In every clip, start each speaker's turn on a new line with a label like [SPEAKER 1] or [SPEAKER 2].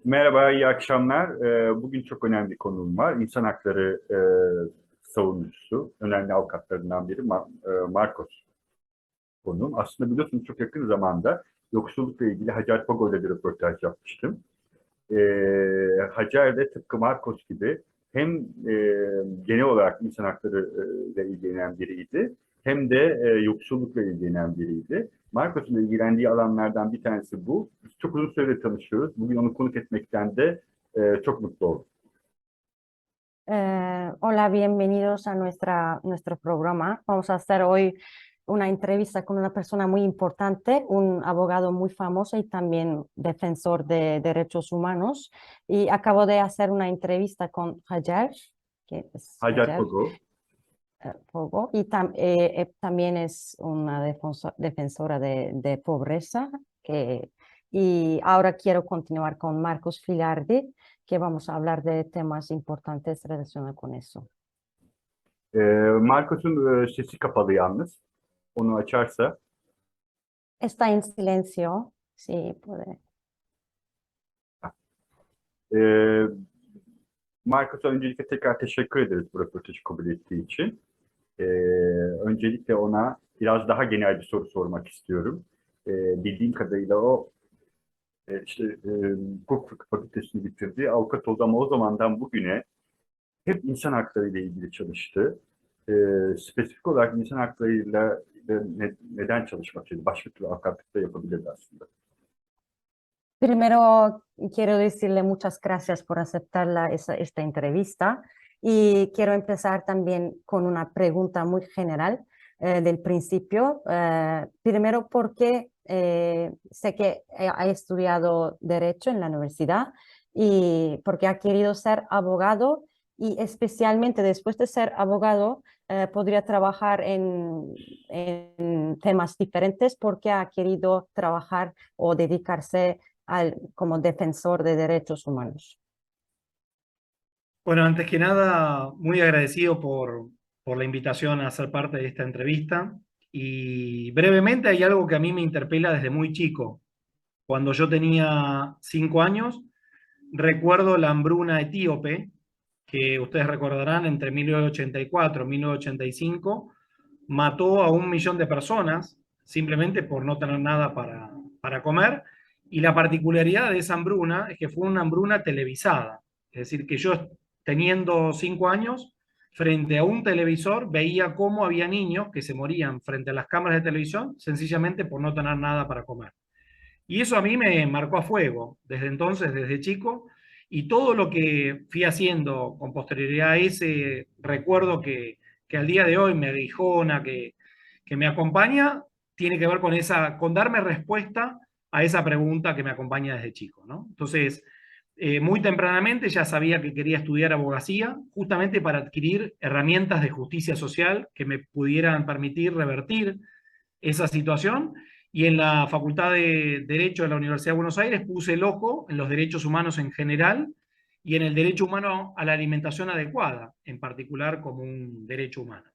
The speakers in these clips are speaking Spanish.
[SPEAKER 1] Merhaba, iyi akşamlar. Bugün çok önemli bir konuğum var. İnsan hakları savunucusu, önemli avukatlarından biri Marcos konuğum. Aslında biliyorsunuz çok yakın zamanda yoksullukla ilgili Hacer Pago ile bir röportaj yapmıştım. Hacer de tıpkı Marcos gibi hem genel olarak insan hakları ile ilgilenen biriydi, hem de yoksullukla ilgilenen biriydi. Marcos'un ilgilendiği alanlardan bir tanesi bu. Biz çok uzun süredir tanışıyoruz. Bugün onu konuk etmekten de çok mutlu oldum.
[SPEAKER 2] Hola, bienvenidos a nuestro programa. Vamos a hacer hoy una entrevista con una persona muy importante, un abogado muy famoso y también defensor de derechos humanos. Y acabo de hacer una entrevista con Hajar, que es
[SPEAKER 1] Hacer
[SPEAKER 2] Hajar
[SPEAKER 1] Pago.
[SPEAKER 2] Fogo, y también es una defensora de pobreza. Y ahora quiero continuar con Marcos Filardi, que vamos a hablar de temas importantes relacionados con eso.
[SPEAKER 1] Marcos'un sesi kapalı yalnız. Onu açarsa.
[SPEAKER 2] Está en silencio, sí, puede.
[SPEAKER 1] E, Marcos'a öncelikle tekrar teşekkür ederiz bu röportajı kabul ettiği için. Ee, Öncelikle ona biraz daha genel bir soru sormak istiyorum. Bildiğim kadarıyla o hukuk fakültesini bitirdi, avukat oldu ama o zamandan bugüne hep insan hakları ile ilgili çalıştı. Spesifik olarak insan haklarıyla neden çalışmak istedi? Başka türlü avukatlık da yapabilirdi aslında.
[SPEAKER 2] Primero, quiero decirle muchas gracias por aceptar esta entrevista y quiero empezar también con una pregunta muy general del principio. Primero, porque sé que ha estudiado Derecho en la universidad y porque ha querido ser abogado y especialmente después de ser abogado podría trabajar en temas diferentes porque ha querido trabajar o dedicarse como defensor de derechos humanos.
[SPEAKER 3] Bueno, antes que nada, muy agradecido por la invitación a ser parte de esta entrevista. Y brevemente hay algo que a mí me interpela desde muy chico. Cuando yo tenía 5 años, recuerdo la hambruna etíope, que ustedes recordarán entre 1984 y 1985, mató a 1 millón de personas simplemente por no tener nada para comer. Y la particularidad de esa hambruna es que fue una hambruna televisada. Es decir, que yo teniendo 5 años, frente a un televisor, veía cómo había niños que se morían frente a las cámaras de televisión sencillamente por no tener nada para comer. Y eso a mí me marcó a fuego desde entonces, desde chico, y todo lo que fui haciendo con posterioridad a ese recuerdo que al día de hoy me aguijona, que me acompaña, tiene que ver con darme respuesta a esa pregunta que me acompaña desde chico, ¿no? Entonces, muy tempranamente ya sabía que quería estudiar abogacía, justamente para adquirir herramientas de justicia social que me pudieran permitir revertir esa situación. Y en la Facultad de Derecho de la Universidad de Buenos Aires puse el ojo en los derechos humanos en general y en el derecho humano a la alimentación adecuada, en particular como un derecho humano.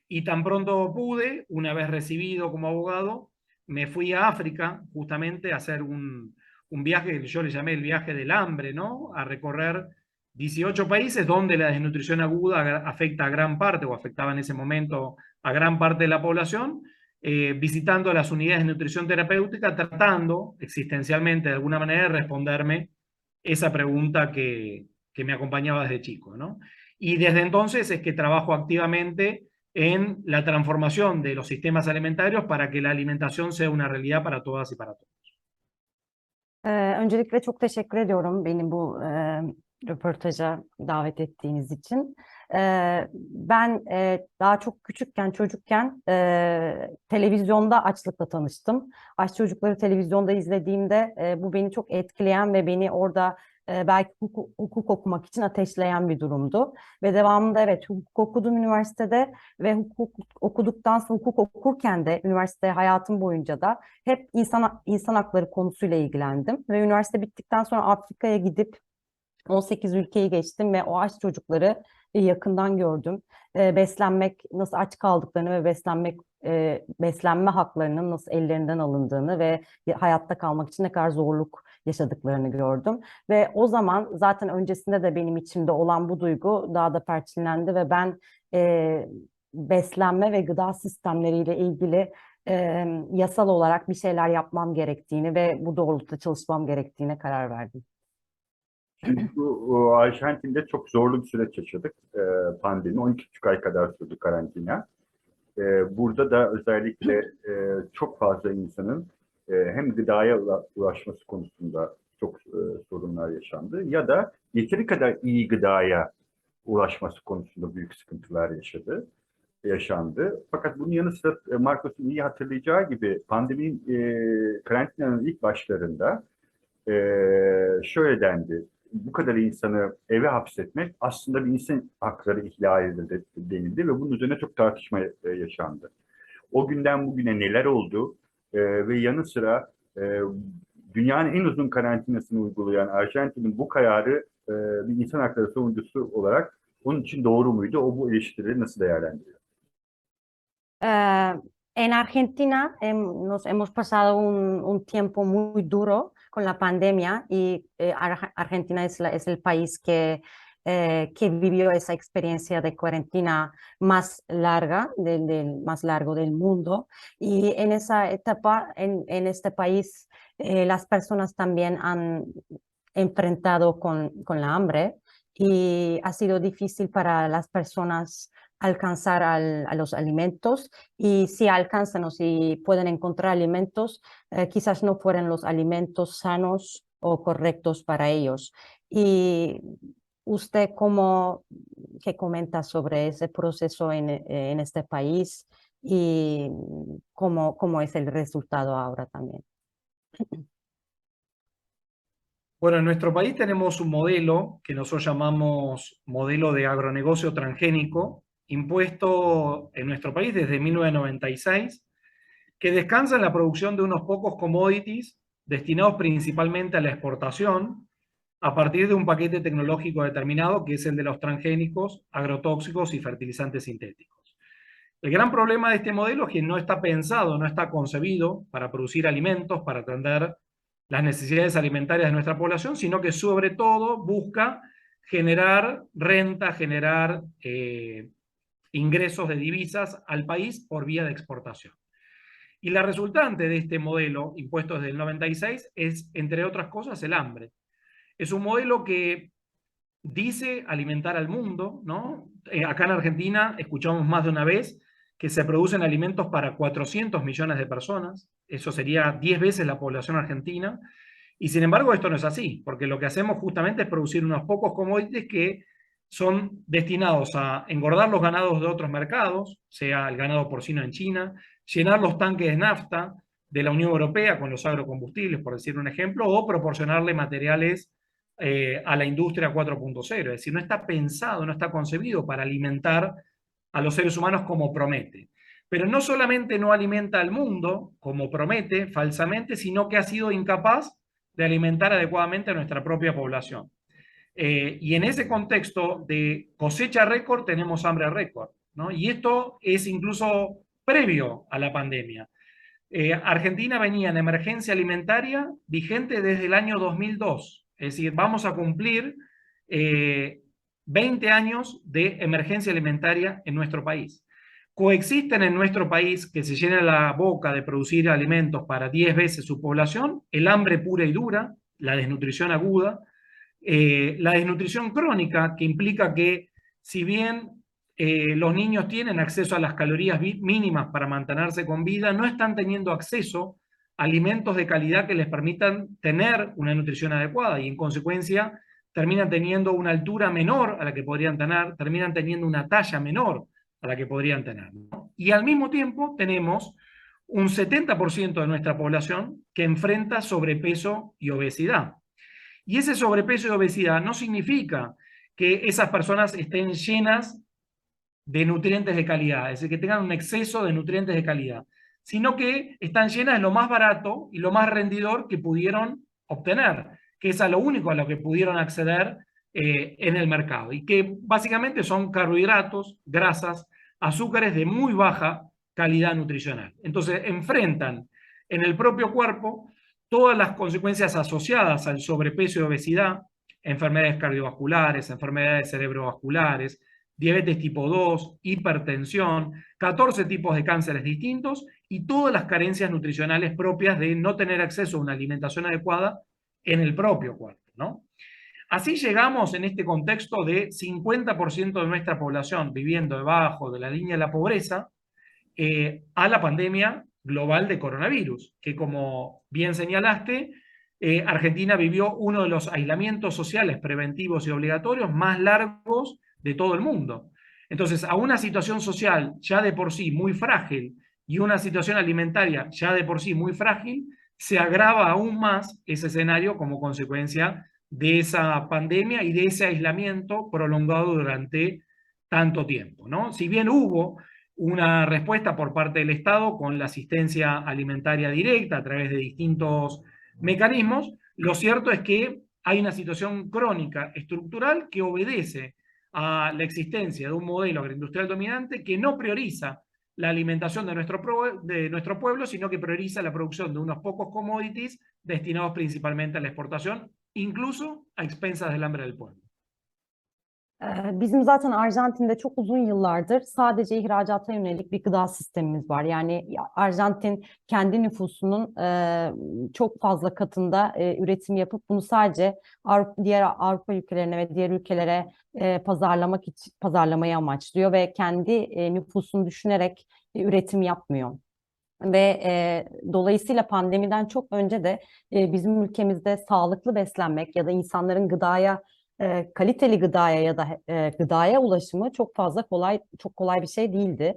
[SPEAKER 3] Y tan pronto pude, una vez recibido como abogado, me fui a África justamente a hacer un viaje que yo le llamé el viaje del hambre, ¿no? A recorrer 18 países donde la desnutrición aguda afecta a gran parte, o afectaba en ese momento a gran parte de la población, visitando las unidades de nutrición terapéutica, tratando existencialmente de alguna manera de responderme esa pregunta que me acompañaba desde chico, ¿no? Y desde entonces es que trabajo activamente en la transformación de los sistemas alimentarios para que la alimentación sea una realidad para todas y para todos.
[SPEAKER 2] Öncelikle çok teşekkür ediyorum beni bu röportaja davet ettiğiniz için. Ben daha çok küçükken, çocukken televizyonda açlıkla tanıştım. Aç çocukları televizyonda izlediğimde bu beni çok etkileyen ve beni orada belki hukuk okumak için ateşleyen bir durumdu. Ve devamında evet hukuk okudum üniversitede ve hukuk okuduktan sonra hukuk okurken de üniversite hayatım boyunca da hep insan hakları konusuyla ilgilendim. Ve üniversite bittikten sonra Afrika'ya gidip 18 ülkeyi geçtim ve o aç çocukları yakından gördüm. Beslenmek, nasıl aç kaldıklarını ve beslenme haklarının nasıl ellerinden alındığını ve hayatta kalmak için ne kadar zorluk yaşadıklarını gördüm. Ve o zaman zaten öncesinde de benim içimde olan bu duygu daha da perçinlendi ve ben beslenme ve gıda sistemleriyle ilgili yasal olarak bir şeyler yapmam gerektiğini ve bu doğrultuda çalışmam gerektiğine karar verdim.
[SPEAKER 1] Şimdi bu Arjantin'de çok zorlu bir süreç yaşadık. Pandemi 12,5 ay kadar sürdü karantina. Burada da özellikle çok fazla insanın hem gıdaya ulaşması konusunda çok sorunlar yaşandı ya da yeteri kadar iyi gıdaya ulaşması konusunda büyük sıkıntılar yaşandı. Fakat bunun yanı sıra Marcos'un iyi hatırlayacağı gibi pandeminin karantinanın ilk başlarında şöyle dendi. Bu kadar insanı eve hapsetmek aslında bir insan hakları ihlalidir denildi ve bunun üzerine çok tartışma yaşandı. O günden bugüne neler oldu ve yanı sıra dünyanın en uzun karantinasını uygulayan Arjantin'in bu kararı bir insan hakları savunucusu olarak onun için doğru muydu? O bu eleştirileri nasıl değerlendiriyor?
[SPEAKER 2] En Argentina nos hemos pasado un tiempo muy duro con la pandemia y Argentina es el país que vivió esa experiencia de cuarentena más larga, más largo del mundo. Y en esa etapa, en este país, las personas también han enfrentado con la hambre y ha sido difícil para las personas alcanzar a los alimentos y si alcanzan o si pueden encontrar alimentos, quizás no fueran los alimentos sanos o correctos para ellos. Y usted, ¿qué comenta sobre ese proceso en este país y cómo es el resultado ahora también?
[SPEAKER 3] Bueno, en nuestro país tenemos un modelo que nosotros llamamos modelo de agronegocio transgénico, impuesto en nuestro país desde 1996, que descansa en la producción de unos pocos commodities destinados principalmente a la exportación, a partir de un paquete tecnológico determinado, que es el de los transgénicos, agrotóxicos y fertilizantes sintéticos. El gran problema de este modelo es que no está pensado, no está concebido para producir alimentos, para atender las necesidades alimentarias de nuestra población, sino que sobre todo busca generar renta, generar ingresos de divisas al país por vía de exportación. Y la resultante de este modelo, impuesto desde el 96, es, entre otras cosas, el hambre. Es un modelo que dice alimentar al mundo, ¿no? Acá en Argentina escuchamos más de una vez que se producen alimentos para 400 millones de personas, eso sería 10 veces la población argentina, y sin embargo esto no es así, porque lo que hacemos justamente es producir unos pocos commodities que son destinados a engordar los ganados de otros mercados, sea el ganado porcino en China, llenar los tanques de nafta de la Unión Europea con los agrocombustibles, por decir un ejemplo, o proporcionarle materiales a la industria 4.0, es decir, no está pensado, no está concebido para alimentar a los seres humanos como promete. Pero no solamente no alimenta al mundo, como promete falsamente, sino que ha sido incapaz de alimentar adecuadamente a nuestra propia población. Y en ese contexto de cosecha récord tenemos hambre récord, ¿no? Y esto es incluso previo a la pandemia. Argentina venía en emergencia alimentaria vigente desde el año 2002, es decir, vamos a cumplir 20 años de emergencia alimentaria en nuestro país. Coexisten en nuestro país, que se llena la boca de producir alimentos para 10 veces su población, el hambre pura y dura, la desnutrición aguda, la desnutrición crónica, que implica que si bien los niños tienen acceso a las calorías mínimas para mantenerse con vida, no están teniendo acceso a alimentos de calidad que les permitan tener una nutrición adecuada y en consecuencia terminan teniendo una altura menor a la que podrían tener, terminan teniendo una talla menor a la que podrían tener, ¿no? Y al mismo tiempo tenemos un 70% de nuestra población que enfrenta sobrepeso y obesidad. Y ese sobrepeso y obesidad no significa que esas personas estén llenas de nutrientes de calidad, es decir, que tengan un exceso de nutrientes de calidad, sino que están llenas de lo más barato y lo más rendidor que pudieron obtener, que es a lo único a lo que pudieron acceder en el mercado, y que básicamente son carbohidratos, grasas, azúcares de muy baja calidad nutricional. Entonces enfrentan en el propio cuerpo todas las consecuencias asociadas al sobrepeso y obesidad, enfermedades cardiovasculares, enfermedades cerebrovasculares, diabetes tipo 2, hipertensión, 14 tipos de cánceres distintos y todas las carencias nutricionales propias de no tener acceso a una alimentación adecuada en el propio cuerpo, ¿no? Así llegamos en este contexto de 50% de nuestra población viviendo debajo de la línea de la pobreza a la pandemia global de coronavirus, que como bien señalaste, Argentina vivió uno de los aislamientos sociales preventivos y obligatorios más largos de todo el mundo. Entonces, a una situación social ya de por sí muy frágil y una situación alimentaria ya de por sí muy frágil, se agrava aún más ese escenario como consecuencia de esa pandemia y de ese aislamiento prolongado durante tanto tiempo, ¿no? Si bien hubo una respuesta por parte del Estado con la asistencia alimentaria directa a través de distintos mecanismos, lo cierto es que hay una situación crónica estructural que obedece a la existencia de un modelo agroindustrial dominante que no prioriza la alimentación de nuestro pueblo, sino que prioriza la producción de unos pocos commodities destinados principalmente a la exportación, incluso a expensas del hambre del pueblo.
[SPEAKER 2] Bizim zaten Arjantin'de çok uzun yıllardır sadece ihracata yönelik bir gıda sistemimiz var. Yani Arjantin kendi nüfusunun çok fazla katında üretim yapıp bunu sadece diğer Avrupa ülkelerine ve diğer ülkelere pazarlamayı amaçlıyor ve kendi nüfusunu düşünerek üretim yapmıyor. Ve dolayısıyla pandemiden çok önce de bizim ülkemizde sağlıklı beslenmek ya da insanların kaliteli gıdaya ya da gıdaya ulaşımı çok kolay bir şey değildi.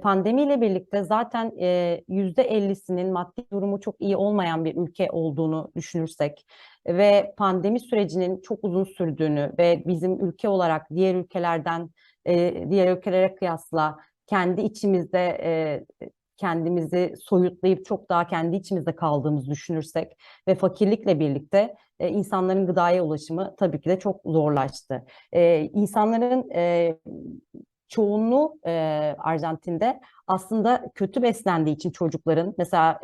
[SPEAKER 2] Pandemiyle birlikte zaten %50'sinin maddi durumu çok iyi olmayan bir ülke olduğunu düşünürsek ve pandemi sürecinin çok uzun sürdüğünü ve bizim ülke olarak diğer ülkelere kıyasla kendi içimizde kendimizi soyutlayıp çok daha kendi içimizde kaldığımızı düşünürsek ve fakirlikle birlikte insanların gıdaya ulaşımı tabii ki de çok zorlaştı. İnsanların çoğunluğu Arjantin'de aslında kötü beslendiği için çocukların mesela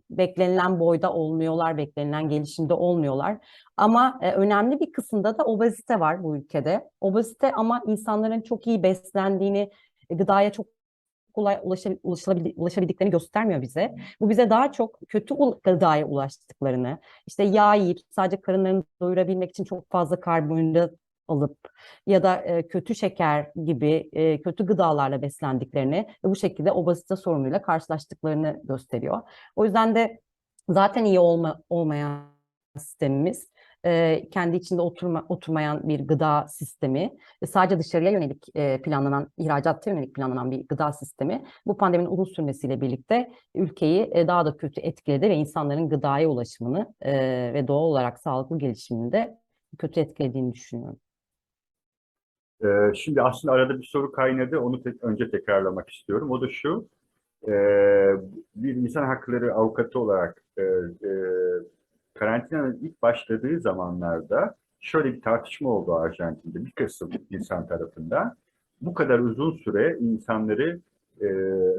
[SPEAKER 2] beklenilen boyda olmuyorlar, beklenilen gelişimde olmuyorlar. Ama önemli bir kısımda da obezite var bu ülkede. Obezite ama insanların çok iyi beslendiğini, gıdaya çok kolay ulaşabildiklerini göstermiyor bize. Bu bize daha çok kötü gıdaya ulaştıklarını, işte yağ yiyip sadece karınlarını doyurabilmek için çok fazla karbonhidrat alıp ya da kötü şeker gibi kötü gıdalarla beslendiklerini ve bu şekilde obezite sorunuyla karşılaştıklarını gösteriyor. O yüzden de zaten iyi olmayan sistemimiz, kendi içinde oturmayan bir gıda sistemi, sadece dışarıya yönelik ihracata yönelik planlanan bir gıda sistemi bu pandeminin uzun sürmesiyle birlikte ülkeyi daha da kötü etkiledi ve insanların gıdaya ulaşımını ve doğal olarak sağlıklı gelişimini de kötü etkilediğini düşünüyorum.
[SPEAKER 1] Şimdi aslında arada bir soru kaynadı. Onu önce tekrarlamak istiyorum. O da şu. Bir insan hakları avukatı olarak karantinanın ilk başladığı zamanlarda şöyle bir tartışma oldu Arjantin'de bir kısım insan tarafından. Bu kadar uzun süre insanları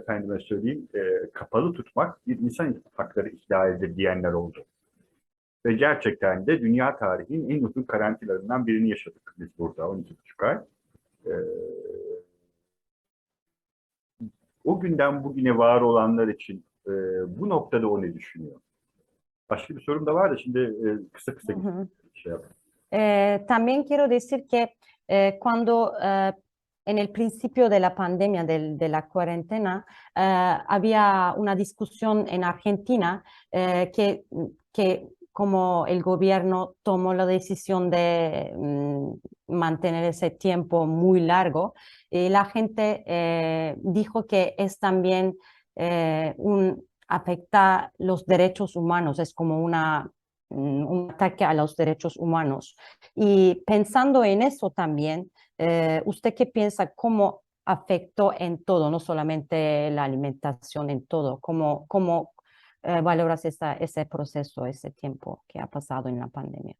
[SPEAKER 1] efendime söyleyeyim kapalı tutmak bir insan hakları ihlalidir diyenler oldu. Ve gerçekten de dünya tarihinin en uzun karantinalarından birini yaşadık biz burada 12,5 ay. O günden bugüne var olanlar için bu noktada o ne düşünüyor? Başka bir sorum da var da şimdi kısa şey yapayım.
[SPEAKER 2] También quiero decir que cuando en el principio de la pandemia, de la cuarentena, había una discusión en Argentina que como el gobierno tomó la decisión de mantener ese tiempo muy largo, la gente dijo que es también afecta los derechos humanos, es como un ataque a los derechos humanos. Y pensando en eso también, ¿usted qué piensa? ¿Cómo afectó en todo, no solamente la alimentación, en todo? ¿Cómo valoras ese proceso, ese tiempo que ha pasado en la pandemia?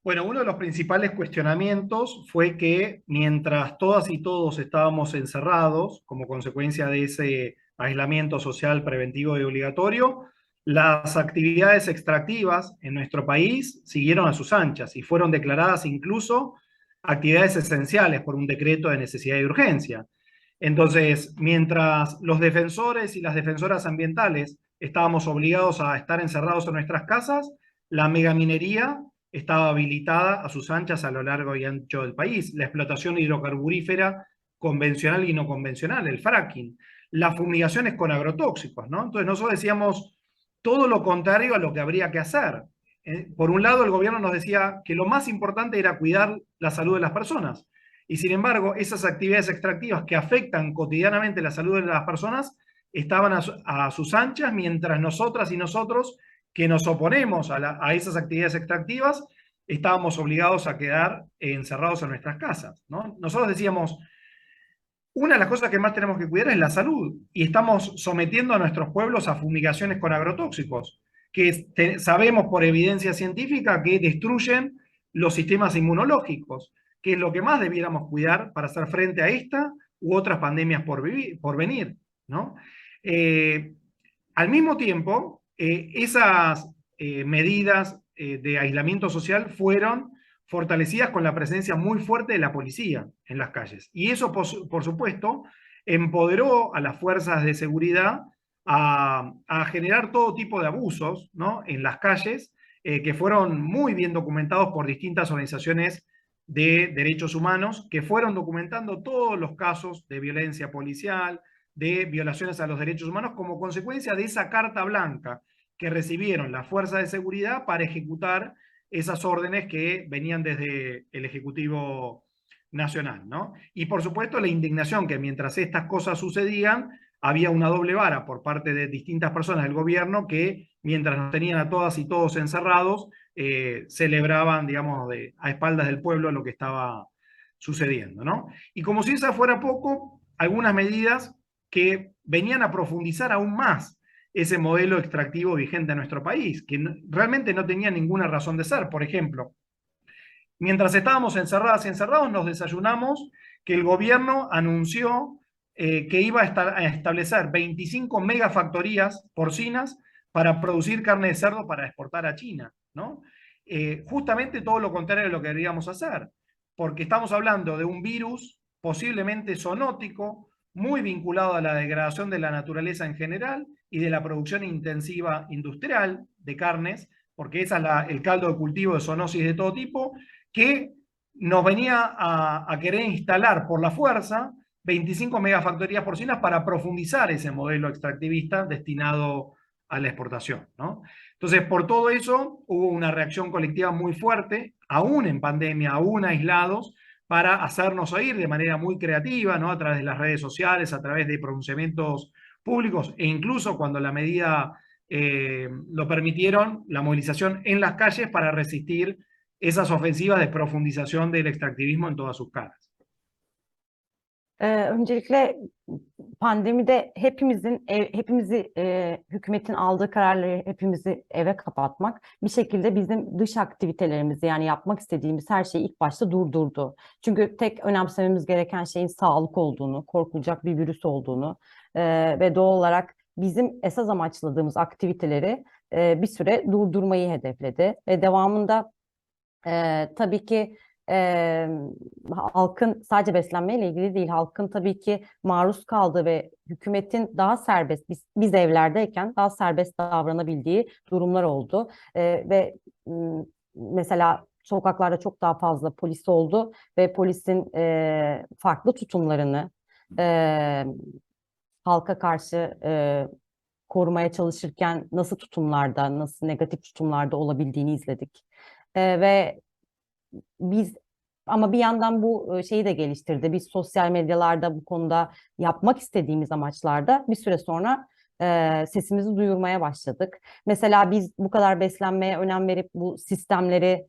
[SPEAKER 3] Bueno, uno de los principales cuestionamientos fue que mientras todas y todos estábamos encerrados como consecuencia de ese aislamiento social preventivo y obligatorio, las actividades extractivas en nuestro país siguieron a sus anchas y fueron declaradas incluso actividades esenciales por un decreto de necesidad y urgencia. Entonces, mientras los defensores y las defensoras ambientales estábamos obligados a estar encerrados en nuestras casas, la megaminería estaba habilitada a sus anchas a lo largo y ancho del país. La explotación hidrocarburífera convencional y no convencional, el fracking, las fumigaciones con agrotóxicos, ¿no? Entonces nosotros decíamos todo lo contrario a lo que habría que hacer. Por un lado, el gobierno nos decía que lo más importante era cuidar la salud de las personas. Y sin embargo, esas actividades extractivas que afectan cotidianamente la salud de las personas estaban a sus anchas, mientras nosotras y nosotros que nos oponemos a esas actividades extractivas estábamos obligados a quedar encerrados en nuestras casas, ¿no? Nosotros decíamos, una de las cosas que más tenemos que cuidar es la salud y estamos sometiendo a nuestros pueblos a fumigaciones con agrotóxicos, que sabemos por evidencia científica que destruyen los sistemas inmunológicos, que es lo que más debiéramos cuidar para hacer frente a esta u otras pandemias por venir, ¿no? Al mismo tiempo, esas medidas de aislamiento social fueron fortalecidas con la presencia muy fuerte de la policía en las calles. Y eso, por supuesto, empoderó a las fuerzas de seguridad a generar todo tipo de abusos, ¿no?, en las calles, que fueron muy bien documentados por distintas organizaciones de derechos humanos, que fueron documentando todos los casos de violencia policial, de violaciones a los derechos humanos como consecuencia de esa carta blanca que recibieron las fuerzas de seguridad para ejecutar esas órdenes que venían desde el Ejecutivo Nacional, ¿no? Y por supuesto la indignación que mientras estas cosas sucedían, había una doble vara por parte de distintas personas del gobierno que mientras nos tenían a todas y todos encerrados, celebraban, digamos, a espaldas del pueblo lo que estaba sucediendo, ¿no? Y como si esa fuera poco, algunas medidas que venían a profundizar aún más ese modelo extractivo vigente en nuestro país, que realmente no tenía ninguna razón de ser. Por ejemplo, mientras estábamos encerradas y encerrados, nos desayunamos que el gobierno anunció que iba a establecer 25 megafactorías porcinas para producir carne de cerdo para exportar a China, ¿no? Justamente todo lo contrario de lo que deberíamos hacer, porque estamos hablando de un virus posiblemente zoonótico, muy vinculado a la degradación de la naturaleza en general y de la producción intensiva industrial de carnes, porque esa es el caldo de cultivo de zoonosis de todo tipo, que nos venía a querer instalar por la fuerza 25 megafactorías porcinas para profundizar ese modelo extractivista destinado a la exportación, ¿no? Entonces, por todo eso, hubo una reacción colectiva muy fuerte, aún en pandemia, aún aislados, para hacernos oír de manera muy creativa, ¿no?, a través de las redes sociales, a través de pronunciamientos públicos, e incluso cuando la medida lo permitieron, la movilización en las calles para resistir esas ofensivas de profundización del extractivismo en todas sus caras.
[SPEAKER 2] Öncelikle pandemide hepimizi hükümetin aldığı kararları hepimizi eve kapatmak bir şekilde bizim dış aktivitelerimizi, yani yapmak istediğimiz her şeyi ilk başta durdurdu. Çünkü tek önemsememiz gereken şeyin sağlık olduğunu, korkulacak bir virüs olduğunu ve doğal olarak bizim esas amaçladığımız aktiviteleri bir süre durdurmayı hedefledi ve devamında tabii ki halkın sadece beslenmeyle ilgili değil, halkın tabii ki maruz kaldığı ve hükümetin daha serbest, biz evlerdeyken daha serbest davranabildiği durumlar oldu. Ve mesela sokaklarda çok daha fazla polis oldu ve polisin farklı tutumlarını halka karşı korumaya çalışırken nasıl tutumlarda, nasıl negatif tutumlarda olabildiğini izledik. Ve ama bir yandan bu şeyi de geliştirdi. Biz sosyal medyalarda bu konuda yapmak istediğimiz amaçlarda bir süre sonra sesimizi duyurmaya başladık. Mesela biz bu kadar beslenmeye önem verip bu sistemleri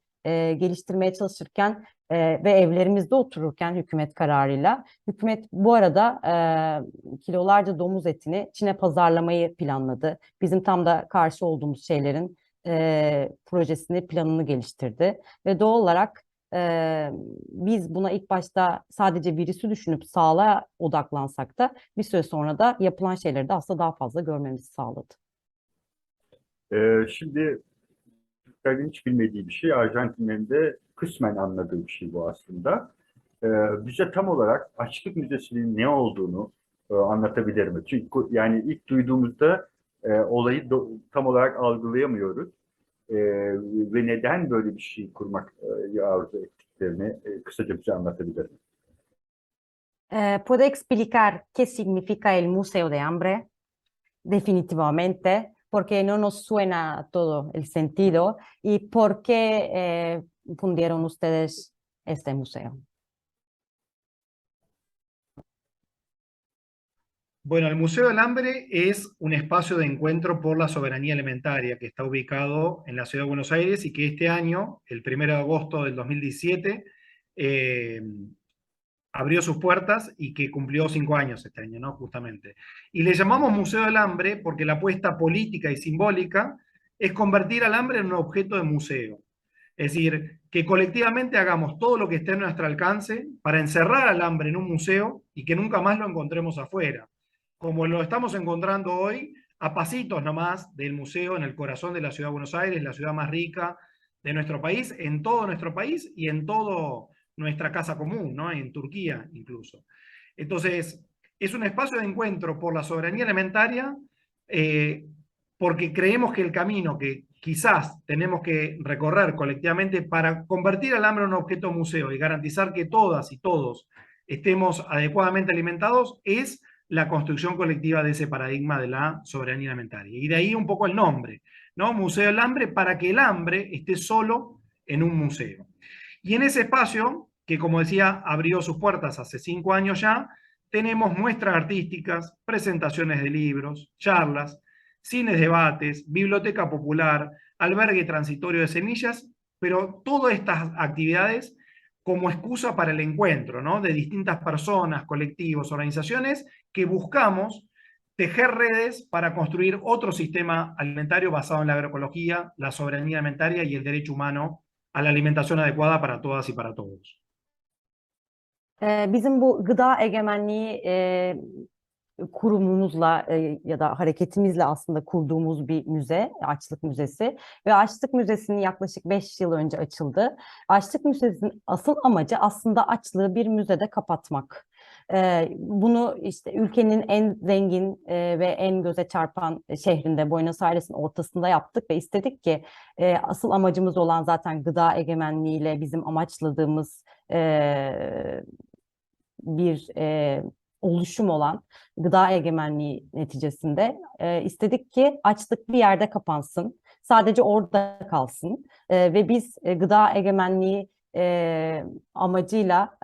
[SPEAKER 2] geliştirmeye çalışırken ve evlerimizde otururken hükümet kararıyla, hükümet bu arada kilolarca domuz etini Çin'e pazarlamayı planladı. Bizim tam da karşı olduğumuz şeylerin projesini, planını geliştirdi ve doğal olarak biz buna ilk başta sadece virüsü düşünüp sağlığa odaklansak da bir süre sonra da yapılan şeyleri de aslında daha fazla görmemizi sağladı.
[SPEAKER 1] Şimdi Türklerin hiç bilmediği bir şey, Arjantinlerin de kısmen anladığı bir şey bu aslında. Bize tam olarak Açlık Müzesi'nin ne olduğunu anlatabilir mi? Çünkü yani ilk duyduğumuzda olayı tam olarak algılayamıyoruz. E, Ve neden böyle bir şey kurmak arzu ettiklerini kısaca bize anlatabilir mi?
[SPEAKER 2] ¿Puede explicar qué significa el Museo de Hambre? Definitivamente, porque no nos suena todo el sentido y por qué fundieron ustedes este museo.
[SPEAKER 3] Bueno, el Museo del Hambre es un espacio de encuentro por la soberanía alimentaria que está ubicado en la ciudad de Buenos Aires y que este año, el 1 de agosto del 2017, eh, abrió sus puertas y que cumplió 5 años este año, ¿no? Justamente. Y le llamamos Museo del Hambre porque la apuesta política y simbólica es convertir al hambre en un objeto de museo. Es decir, que colectivamente hagamos todo lo que esté a nuestro alcance para encerrar al hambre en un museo y que nunca más lo encontremos afuera, como lo estamos encontrando hoy a pasitos nomás del museo en el corazón de la ciudad de Buenos Aires, la ciudad más rica de nuestro país, en todo nuestro país y en todo nuestra casa común, ¿no? En Turquía incluso. Entonces, es un espacio de encuentro por la soberanía alimentaria, eh, porque creemos que el camino que quizás tenemos que recorrer colectivamente para convertir al hambre en un objeto museo y garantizar que todas y todos estemos adecuadamente alimentados es la construcción colectiva de ese paradigma de la soberanía alimentaria. Y de ahí un poco el nombre, ¿no? Museo del Hambre, para que el hambre esté solo en un museo. Y en ese espacio, que como decía, abrió sus puertas hace 5 años ya, tenemos muestras artísticas, presentaciones de libros, charlas, cines, debates, biblioteca popular, albergue transitorio de semillas, pero todas estas actividades como excusa para el encuentro, ¿no? De distintas personas, colectivos, organizaciones que buscamos tejer redes para construir otro sistema alimentario basado en la agroecología, la soberanía alimentaria y el derecho humano a la alimentación adecuada para todas y para todos.
[SPEAKER 2] Bizim bu gıda egemenliği kurumumuzla ya da hareketimizle aslında kurduğumuz bir müze, Açlık Müzesi ve Açlık Müzesi'nin yaklaşık 5 yıl önce açıldı. Açlık Müzesi'nin asıl amacı aslında açlığı bir müzede kapatmak. Bunu işte ülkenin en zengin ve en göze çarpan şehrinde, Buenos Aires'in ortasında yaptık ve istedik ki asıl amacımız olan zaten gıda egemenliğiyle bizim amaçladığımız bir oluşum olan gıda egemenliği neticesinde istedik ki açlık bir yerde kapansın, sadece orada kalsın ve biz gıda egemenliği amacıyla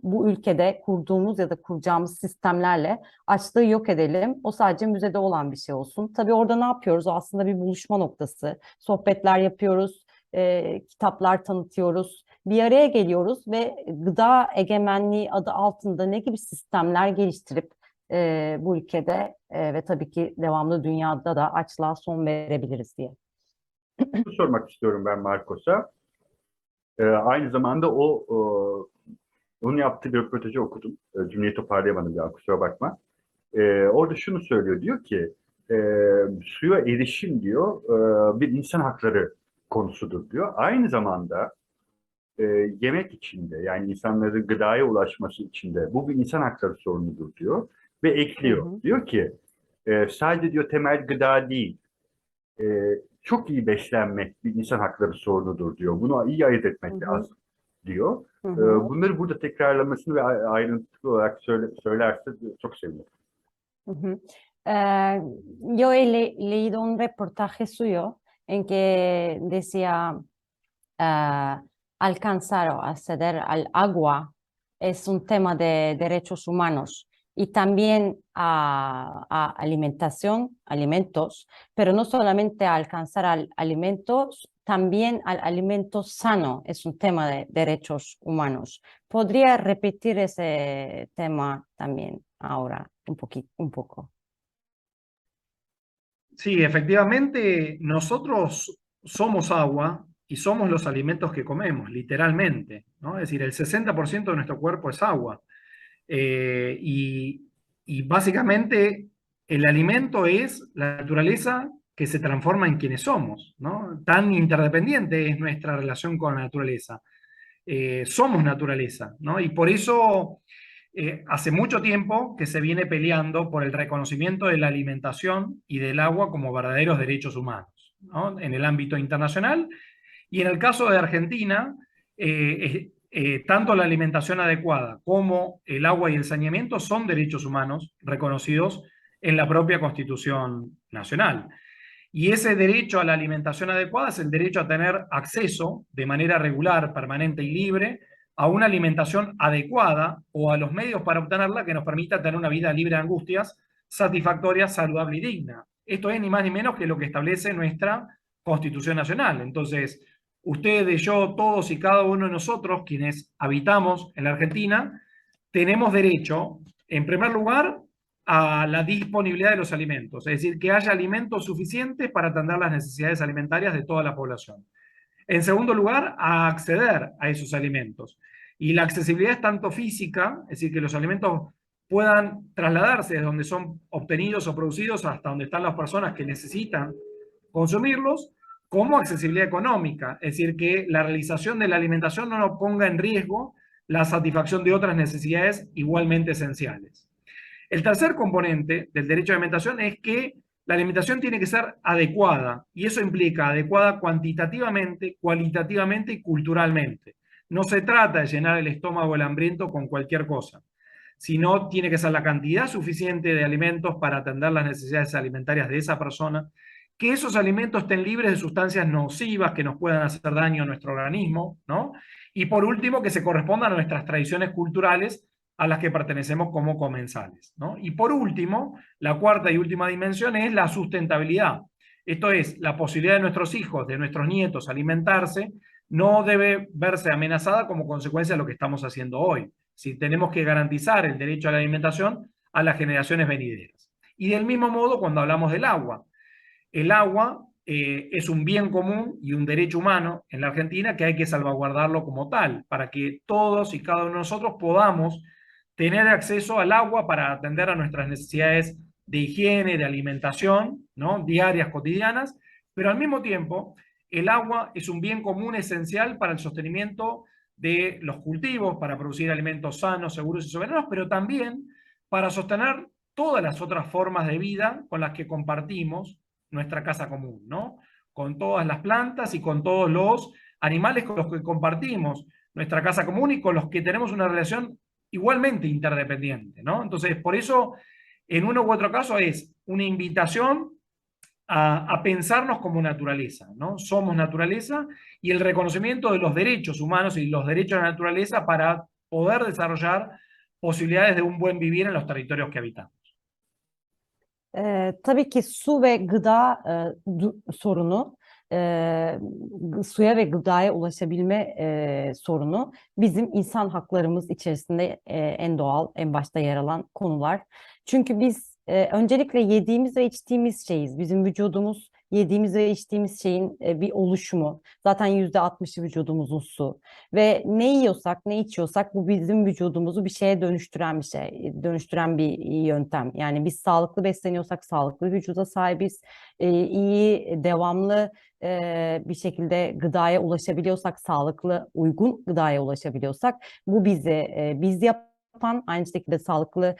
[SPEAKER 2] bu ülkede kurduğumuz ya da kuracağımız sistemlerle açlığı yok edelim. O sadece müzede olan bir şey olsun. Tabii orada ne yapıyoruz? O aslında bir buluşma noktası. Sohbetler yapıyoruz, kitaplar tanıtıyoruz. Bir araya geliyoruz ve gıda egemenliği adı altında ne gibi sistemler geliştirip bu ülkede ve tabii ki devamlı dünyada da açlığa son verebiliriz diye.
[SPEAKER 1] Şunu sormak istiyorum ben Marcos'a. Aynı zamanda onun yaptığı bir röportajı okudum. Cümleyi toparlayamadım ya, kusura bakma. Orada şunu söylüyor, diyor ki suya erişim diyor bir insan hakları konusudur diyor. Aynı zamanda yemek içinde, yani insanların gıdaya ulaşması içinde bu bir insan hakları sorunudur diyor ve ekliyor.
[SPEAKER 2] Hı hı.
[SPEAKER 1] Diyor ki sadece diyor temel gıda değil, çok iyi beslenmek bir insan hakları sorunudur diyor. Bunu iyi ayırt etmek
[SPEAKER 2] Hı hı.
[SPEAKER 1] lazım diyor.
[SPEAKER 2] Hı hı.
[SPEAKER 1] Bunları burada tekrarlamasını ve ayrıntılı olarak söylerse çok sevinirim.
[SPEAKER 2] Hı hı. Yo he leído un reportaje suyo en que decía alcanzar o acceder al agua es un tema de derechos humanos y también a alimentación, alimentos, pero no solamente alcanzar al alimentos, también al alimento sano es un tema de derechos humanos. ¿Podría repetir ese tema también ahora un poco?
[SPEAKER 3] Sí, efectivamente, nosotros somos agua y somos los alimentos que comemos, literalmente, ¿no? Es decir, el 60% de nuestro cuerpo es agua. Y básicamente el alimento es la naturaleza que se transforma en quienes somos, ¿no? Tan interdependiente es nuestra relación con la naturaleza. Somos naturaleza, ¿no? Y por eso hace mucho tiempo que se viene peleando por el reconocimiento de la alimentación y del agua como verdaderos derechos humanos, ¿no? En el ámbito internacional y en el caso de Argentina, tanto la alimentación adecuada como el agua y el saneamiento son derechos humanos reconocidos en la propia Constitución Nacional. Y ese derecho a la alimentación adecuada es el derecho a tener acceso de manera regular, permanente y libre a una alimentación adecuada o a los medios para obtenerla que nos permita tener una vida libre de angustias, satisfactoria, saludable y digna. Esto es ni más ni menos que lo que establece nuestra Constitución Nacional. Entonces, ustedes, yo, todos y cada uno de nosotros, quienes habitamos en la Argentina, tenemos derecho, en primer lugar, a la disponibilidad de los alimentos, es decir, que haya alimentos suficientes para atender las necesidades alimentarias de toda la población. En segundo lugar, a acceder a esos alimentos. Y la accesibilidad es tanto física, es decir, que los alimentos puedan trasladarse desde donde son obtenidos o producidos hasta donde están las personas que necesitan consumirlos, como accesibilidad económica, es decir, que la realización de la alimentación no nos ponga en riesgo la satisfacción de otras necesidades igualmente esenciales. El tercer componente del derecho a alimentación es que la alimentación tiene que ser adecuada, y eso implica adecuada cuantitativamente, cualitativamente y culturalmente. No se trata de llenar el estómago del hambriento con cualquier cosa, sino tiene que ser la cantidad suficiente de alimentos para atender las necesidades alimentarias de esa persona, que esos alimentos estén libres de sustancias nocivas que nos puedan hacer daño a nuestro organismo, ¿no? Y por último, que se correspondan a nuestras tradiciones culturales a las que pertenecemos como comensales, ¿no? Y por último, la cuarta y última dimensión es la sustentabilidad. Esto es, la posibilidad de nuestros hijos, de nuestros nietos alimentarse, no debe verse amenazada como consecuencia de lo que estamos haciendo hoy. Si tenemos que garantizar el derecho a la alimentación a las generaciones venideras. Y del mismo modo, cuando hablamos del agua, el agua es un bien común y un derecho humano en la Argentina que hay que salvaguardarlo como tal, para que todos y cada uno de nosotros podamos tener acceso al agua para atender a nuestras necesidades de higiene, de alimentación, ¿no? Diarias, cotidianas, pero al mismo tiempo el agua es un bien común esencial para el sostenimiento de los cultivos, para producir alimentos sanos, seguros y soberanos, pero también para sostener todas las otras formas de vida con las que compartimos nuestra casa común, ¿no? Con todas las plantas y con todos los animales con los que compartimos nuestra casa común y con los que tenemos una relación igualmente interdependiente, ¿no? Entonces, por eso, en uno u otro caso es una invitación a pensarnos como naturaleza, ¿no? Somos naturaleza y el reconocimiento de los derechos humanos y los derechos de la naturaleza para poder desarrollar posibilidades de un buen vivir en los territorios que habitamos.
[SPEAKER 2] Tabii ki su ve gıda sorunu, suya ve gıdaya ulaşabilme sorunu bizim insan haklarımız içerisinde en doğal, en başta yer alan konular. Çünkü biz öncelikle yediğimiz ve içtiğimiz şeyiz. Bizim vücudumuz yediğimiz ve içtiğimiz şeyin bir oluşumu. Zaten %60'ı vücudumuzun su. Ve ne yiyorsak, ne içiyorsak bu bizim vücudumuzu bir şeye dönüştüren bir şey, dönüştüren bir yöntem. Yani biz sağlıklı besleniyorsak sağlıklı vücuda sahibiz. İyi, devamlı bir şekilde gıdaya ulaşabiliyorsak, sağlıklı, uygun gıdaya ulaşabiliyorsak bu bizi biz yapan, aynı şekilde sağlıklı,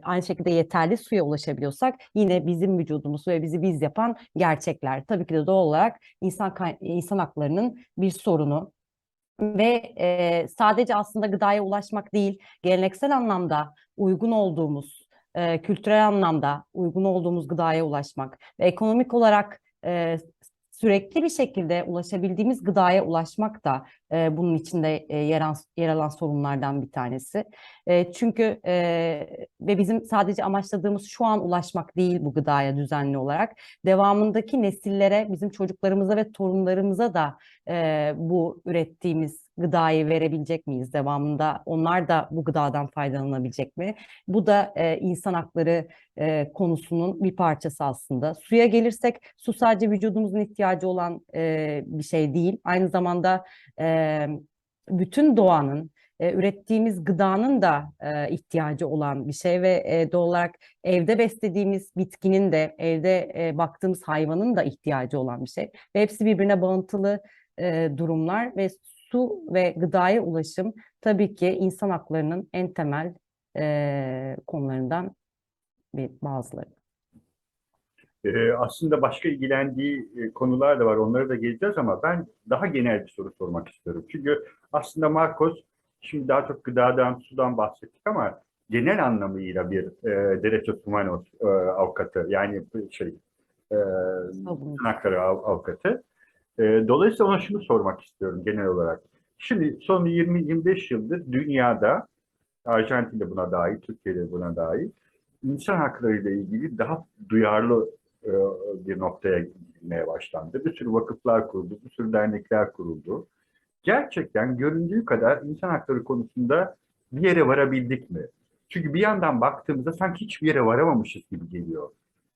[SPEAKER 2] aynı şekilde yeterli suya ulaşabiliyorsak yine bizim vücudumuz ve bizi biz yapan gerçekler. Tabii ki de doğal olarak insan haklarının bir sorunu. Ve sadece aslında gıdaya ulaşmak değil, geleneksel anlamda uygun olduğumuz, kültürel anlamda uygun olduğumuz gıdaya ulaşmak ve ekonomik olarak sürekli bir şekilde ulaşabildiğimiz gıdaya ulaşmak da bunun içinde yer alan sorunlardan bir tanesi. Çünkü ve bizim sadece amaçladığımız şu an ulaşmak değil bu gıdaya düzenli olarak. Devamındaki nesillere, bizim çocuklarımıza ve torunlarımıza da bu ürettiğimiz gıdayı verebilecek miyiz? Devamında onlar da bu gıdadan faydalanabilecek mi? Bu da insan hakları konusunun bir parçası aslında. Suya gelirsek, su sadece vücudumuzun ihtiyacı olan bir şey değil. Aynı zamanda bütün doğanın, ürettiğimiz gıdanın da ihtiyacı olan bir şey ve doğal olarak evde beslediğimiz bitkinin de evde baktığımız hayvanın da ihtiyacı olan bir şey. Ve hepsi birbirine bağıntılı durumlar ve su ve gıdaya ulaşım tabii ki insan haklarının en temel konularından bazıları.
[SPEAKER 1] Aslında başka ilgilendiği konular da var. Onlara da geleceğiz ama ben daha genel bir soru sormak istiyorum. Çünkü aslında Marcos şimdi daha çok gıdadan, sudan bahsettik ama genel anlamıyla bir Derechos Humanos avukatı yani e, insan hakları avukatı. Dolayısıyla ona şunu sormak istiyorum genel olarak. Şimdi son 20-25 yıldır dünyada, Arjantin'de buna dahil, Türkiye'de buna dahil, insan hakları ile ilgili daha duyarlı bir noktaya gidilmeye başlandı. Bir sürü vakıflar kuruldu, bir sürü dernekler kuruldu. Gerçekten göründüğü kadar insan hakları konusunda bir yere varabildik mi? Çünkü bir yandan baktığımızda sanki hiçbir yere varamamışız gibi geliyor.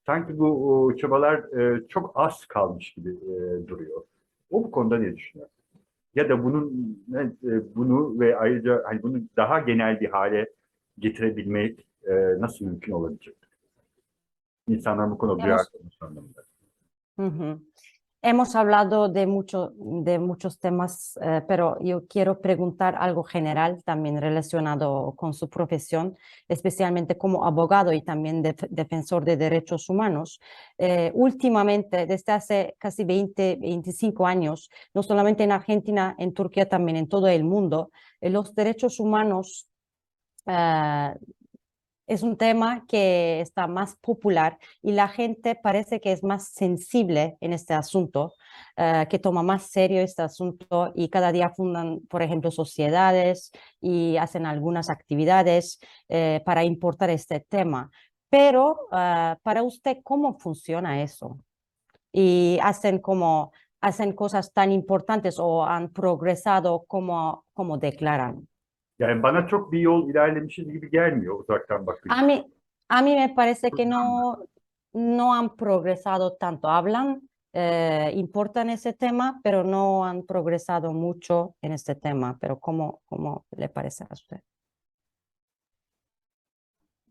[SPEAKER 1] Sanki bu çabalar çok az kalmış gibi duruyor. O bu konuda ne düşünüyor? Ya da bunu ve ayrıca hani bunu daha genel bir hale getirebilmek nasıl mümkün olabilecek? İnsanların bu konuda duyarlı olması anlamında.
[SPEAKER 2] Hı hı. Hemos hablado de muchos temas, pero yo quiero preguntar algo general también relacionado con su profesión, especialmente como abogado y también defensor de derechos humanos. Últimamente, desde hace casi 20, 25 años, no solamente en Argentina, en Turquía, también en todo el mundo, los derechos humanos es un tema que está más popular y la gente parece que es más sensible en este asunto, que toma más serio este asunto y cada día fundan, por ejemplo, sociedades y hacen algunas actividades para importar este tema. Pero para usted, ¿cómo funciona eso? Y hacen cosas tan importantes o han progresado como declaran.
[SPEAKER 1] Yani bana çok bir yol ilerlemişiz gibi gelmiyor uzaktan bakınca.
[SPEAKER 2] A mí me parece que no han progresado tanto. Hablan, importan ese tema, pero no han progresado mucho en este tema. Pero ¿cómo le parece a usted?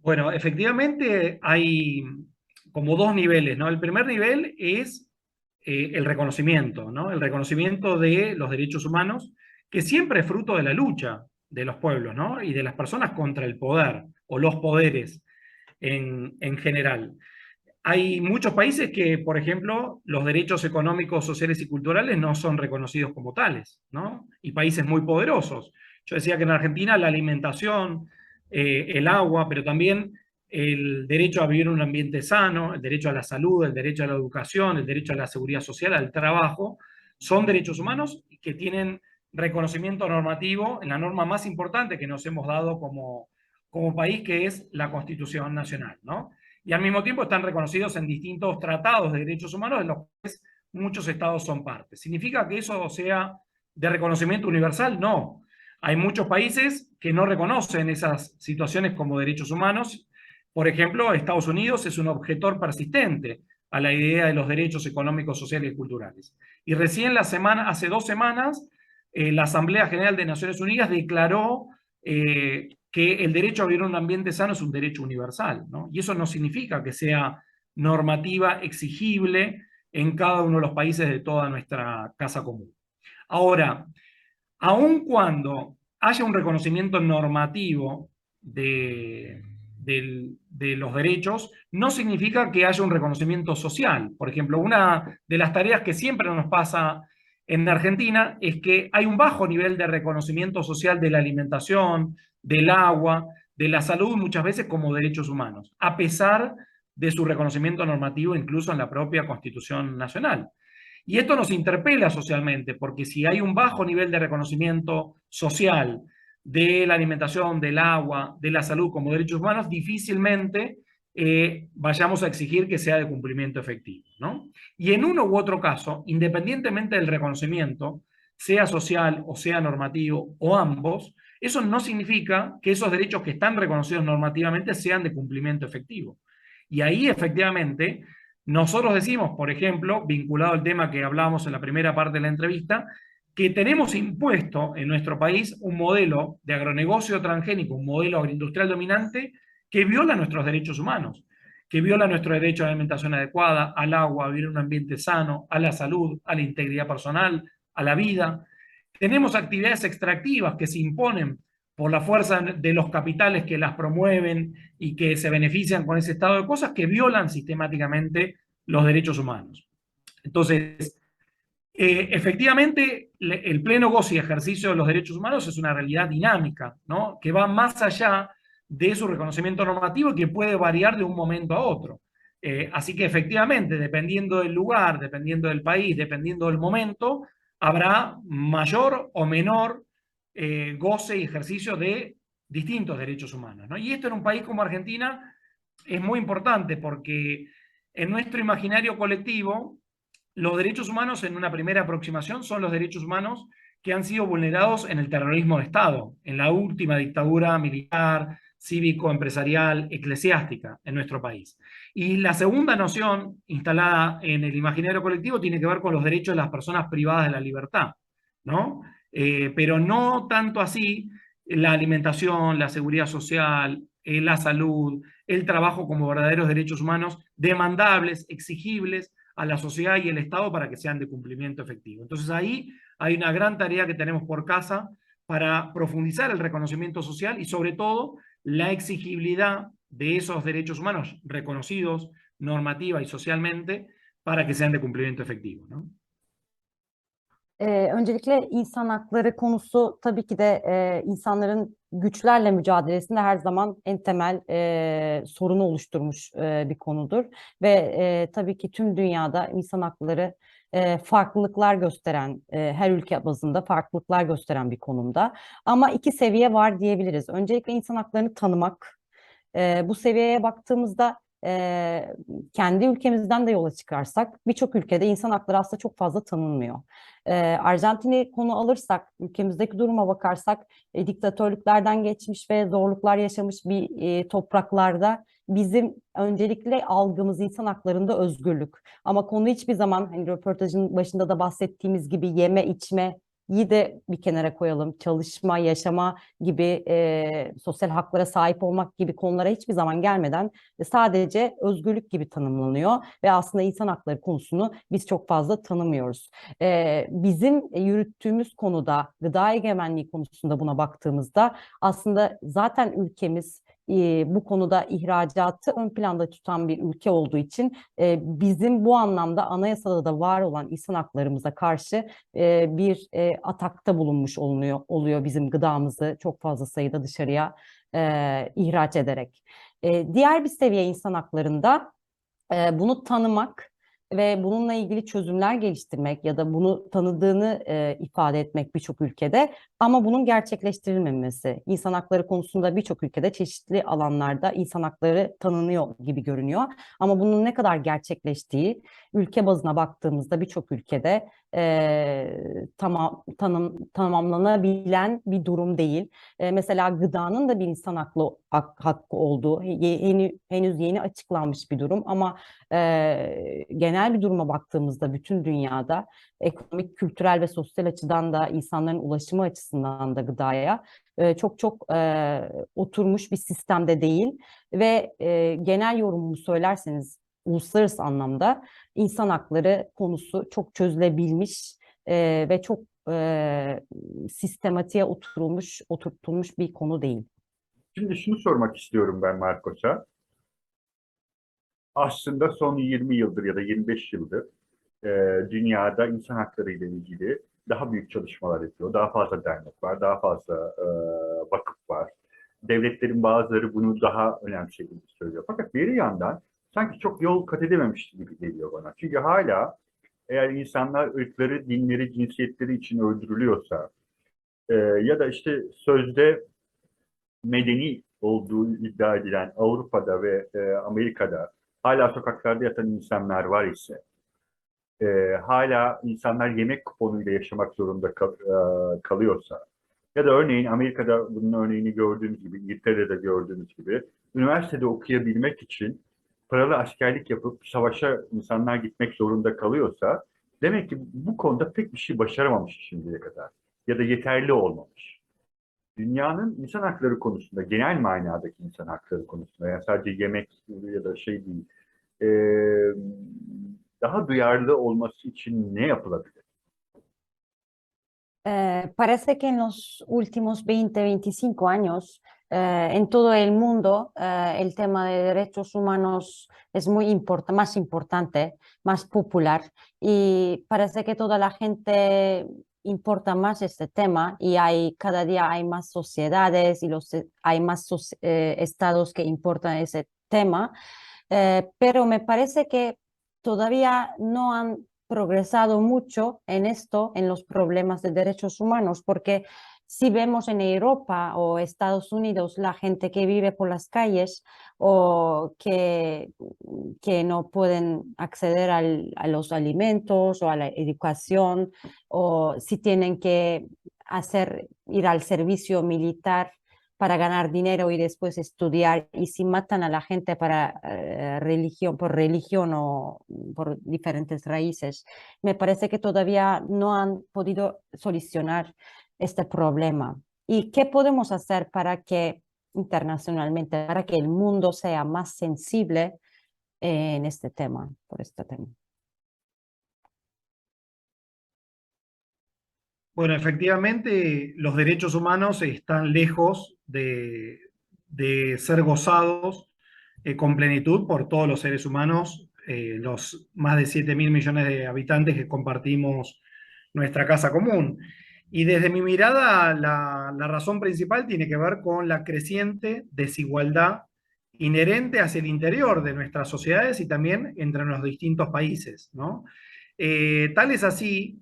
[SPEAKER 3] Bueno, efectivamente hay como dos niveles, ¿no? El primer nivel es el reconocimiento, ¿no? El reconocimiento de los derechos humanos, que siempre es fruto de la lucha de los pueblos, ¿no? Y de las personas contra el poder o los poderes en general. Hay muchos países que, por ejemplo, los derechos económicos, sociales y culturales no son reconocidos como tales, ¿no? Y países muy poderosos. Yo decía que en Argentina la alimentación, el agua, pero también el derecho a vivir en un ambiente sano, el derecho a la salud, el derecho a la educación, el derecho a la seguridad social, al trabajo, son derechos humanos que tienen reconocimiento normativo en la norma más importante que nos hemos dado como país, que es la Constitución Nacional, ¿no? Y al mismo tiempo están reconocidos en distintos tratados de derechos humanos de los cuales muchos estados son parte. ¿Significa que eso sea de reconocimiento universal? No. Hay muchos países que no reconocen esas situaciones como derechos humanos. Por ejemplo, Estados Unidos es un objetor persistente a la idea de los derechos económicos, sociales y culturales. Y recién hace 2 semanas, la Asamblea General de Naciones Unidas declaró que el derecho a vivir en un ambiente sano es un derecho universal, ¿no? Y eso no significa que sea normativa exigible en cada uno de los países de toda nuestra casa común. Ahora, aun cuando haya un reconocimiento normativo de los derechos, no significa que haya un reconocimiento social. Por ejemplo, una de las tareas que siempre nos pasa en Argentina es que hay un bajo nivel de reconocimiento social de la alimentación, del agua, de la salud, muchas veces como derechos humanos, a pesar de su reconocimiento normativo incluso en la propia Constitución Nacional. Y esto nos interpela socialmente, porque si hay un bajo nivel de reconocimiento social de la alimentación, del agua, de la salud como derechos humanos, difícilmente vayamos a exigir que sea de cumplimiento efectivo, ¿no? Y en uno u otro caso, independientemente del reconocimiento, sea social o sea normativo o ambos, eso no significa que esos derechos que están reconocidos normativamente sean de cumplimiento efectivo. Y ahí efectivamente nosotros decimos, por ejemplo, vinculado al tema que hablábamos en la primera parte de la entrevista, que tenemos impuesto en nuestro país un modelo de agronegocio transgénico, un modelo agroindustrial dominante que viola nuestros derechos humanos, que viola nuestro derecho a la alimentación adecuada, al agua, a vivir en un ambiente sano, a la salud, a la integridad personal, a la vida. Tenemos actividades extractivas que se imponen por la fuerza de los capitales que las promueven y que se benefician con ese estado de cosas que violan sistemáticamente los derechos humanos. Entonces, efectivamente, el pleno goce y ejercicio de los derechos humanos es una realidad dinámica, ¿no? Que va más allá de su reconocimiento normativo y que puede variar de un momento a otro. Así que efectivamente, dependiendo del lugar, dependiendo del país, dependiendo del momento, habrá mayor o menor goce y ejercicio de distintos derechos humanos, ¿no? Y esto en un país como Argentina es muy importante porque en nuestro imaginario colectivo, los derechos humanos en una primera aproximación son los derechos humanos que han sido vulnerados en el terrorismo de Estado, en la última dictadura militar, cívico, empresarial, eclesiástica en nuestro país. Y la segunda noción instalada en el imaginario colectivo tiene que ver con los derechos de las personas privadas de la libertad, ¿no? Pero no tanto así la alimentación, la seguridad social, la salud, el trabajo como verdaderos derechos humanos demandables, exigibles a la sociedad y el Estado para que sean de cumplimiento efectivo. Entonces ahí hay una gran tarea que tenemos por casa para profundizar el reconocimiento social y sobre todo la exigibilidad de esos derechos humanos reconocidos normativa y socialmente para que sean de cumplimiento efectivo, ¿no?
[SPEAKER 2] Öncelikle insan hakları konusu tabii ki de insanların güçlerle mücadelesinde her zaman en temel sorunu oluşturmuş bir konudur. Ve tabii ki tüm dünyada insan hakları farklılıklar gösteren, her ülke bazında farklılıklar gösteren bir konumda. Ama iki seviye var diyebiliriz. Öncelikle insan haklarını tanımak. Bu seviyeye baktığımızda kendi ülkemizden de yola çıkarsak birçok ülkede insan hakları aslında çok fazla tanınmıyor. Arjantin'i konu alırsak, ülkemizdeki duruma bakarsak diktatörlüklerden geçmiş ve zorluklar yaşamış bir topraklarda bizim öncelikle algımız insan haklarında özgürlük. Ama konu hiçbir zaman hani röportajın başında da bahsettiğimiz gibi yeme içme iyi de bir kenara koyalım. Çalışma, yaşama gibi sosyal haklara sahip olmak gibi konulara hiçbir zaman gelmeden sadece özgürlük gibi tanımlanıyor ve aslında insan hakları konusunu biz çok fazla tanımıyoruz. Bizim yürüttüğümüz konuda gıda egemenliği konusunda buna baktığımızda aslında zaten ülkemiz bu konuda ihracatı ön planda tutan bir ülke olduğu için bizim bu anlamda anayasada da var olan insan haklarımıza karşı bir atakta bulunmuş oluyor bizim gıdamızı çok fazla sayıda dışarıya ihraç ederek. Diğer bir seviye insan haklarında bunu tanımak ve bununla ilgili çözümler geliştirmek ya da bunu tanıdığını ifade etmek birçok ülkede ama bunun gerçekleştirilmemesi. İnsan hakları konusunda birçok ülkede çeşitli alanlarda insan hakları tanınıyor gibi görünüyor. Ama bunun ne kadar gerçekleştiği ülke bazına baktığımızda birçok ülkede tamamlanabilen bir durum değil. Mesela gıdanın da bir insan hakkı olduğu henüz yeni açıklanmış bir durum ama genel bir duruma baktığımızda bütün dünyada ekonomik, kültürel ve sosyal açıdan da insanların ulaşımı açısından da gıdaya çok oturmuş bir sistemde değil ve genel yorumumu söylerseniz uluslararası anlamda insan hakları konusu çok çözülebilmiş ve çok sistematiğe oturtulmuş bir konu değil.
[SPEAKER 1] Şimdi şunu sormak istiyorum ben Marcos'a. Aslında son 20 yıldır ya da 25 yıldır dünyada insan hakları ile ilgili daha büyük çalışmalar yapıyor. Daha fazla dernek var, daha fazla vakıf var. Devletlerin bazıları bunu daha önemsediğini söylüyor. Fakat bir yandan sanki çok yol kat edememiş gibi geliyor bana. Çünkü hala eğer insanlar ırkları, dinleri, cinsiyetleri için öldürülüyorsa ya da işte sözde medeni olduğu iddia edilen Avrupa'da ve Amerika'da hala sokaklarda yatan insanlar var ise, hala insanlar yemek kuponuyla yaşamak zorunda kalıyorsa, ya da örneğin Amerika'da bunun örneğini gördüğümüz gibi, İngiltere'de gördüğümüz gibi, üniversitede okuyabilmek için paralı askerlik yapıp savaşa insanlar gitmek zorunda kalıyorsa, Demek ki bu konuda pek bir şey başaramamış şimdiye kadar ya da yeterli olmamış. Dünyanın insan hakları konusunda, genel manadaki insan hakları konusunda, yani sadece yemek ya da şey değil, e, daha duyarlı olması için ne yapılabilir?
[SPEAKER 2] Parece que en los últimos 20, 25 años, en todo el mundo, el tema de derechos humanos es más importante, más popular, y parece que toda la gente importa más este tema y cada día hay más sociedades y hay más estados que importan ese tema. Pero me parece que todavía no han progresado mucho en esto, en los problemas de derechos humanos, porque si vemos en Europa o Estados Unidos la gente que vive por las calles o que no pueden acceder a los alimentos o a la educación, o si tienen que ir al servicio militar para ganar dinero y después estudiar, y si matan a la gente por religión o por diferentes raíces, me parece que todavía no han podido solucionar este problema. ¿Y qué podemos hacer para que internacionalmente, para que el mundo sea más sensible en este tema, por este tema?
[SPEAKER 3] Bueno, efectivamente, los derechos humanos están lejos de ser gozados con plenitud por todos los seres humanos, los más de 7.000 millones de habitantes que compartimos nuestra casa común. Y desde mi mirada, la razón principal tiene que ver con la creciente desigualdad inherente hacia el interior de nuestras sociedades y también entre los distintos países, ¿no? Tal es así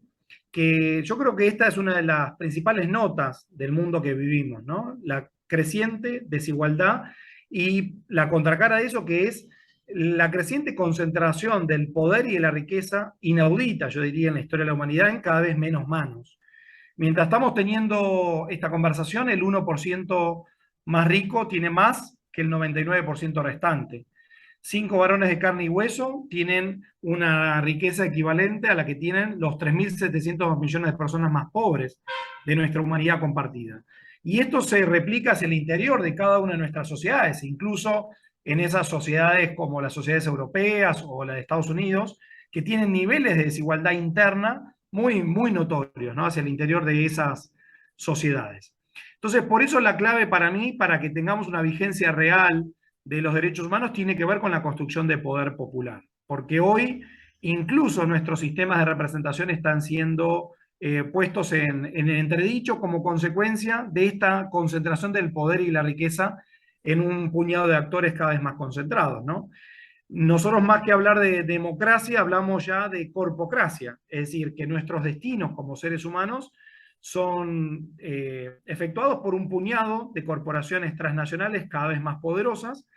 [SPEAKER 3] que yo creo que esta es una de las principales notas del mundo que vivimos, ¿no? La creciente desigualdad y la contracara de eso, que es la creciente concentración del poder y de la riqueza inaudita, yo diría, en la historia de la humanidad, en cada vez menos manos. Mientras estamos teniendo esta conversación, el 1% más rico tiene más que el 99% restante. 5 varones de carne y hueso tienen una riqueza equivalente a la que tienen los 3.700 millones de personas más pobres de nuestra humanidad compartida. Y esto se replica hacia el interior de cada una de nuestras sociedades, incluso en esas sociedades como las sociedades europeas o la de Estados Unidos, que tienen niveles de desigualdad interna muy, muy notorios, ¿no? Hacia el interior de esas sociedades. Entonces, por eso la clave para mí, para que tengamos una vigencia real de los derechos humanos, tiene que ver con la construcción de poder popular. Porque hoy incluso nuestros sistemas de representación están siendo puestos en entredicho como consecuencia de esta concentración del poder y la riqueza en un puñado de actores cada vez más concentrados, ¿no? Nosotros, más que hablar de democracia, hablamos ya de corpocracia, es decir, que nuestros destinos como seres humanos son efectuados por un puñado de corporaciones transnacionales cada vez más poderosas,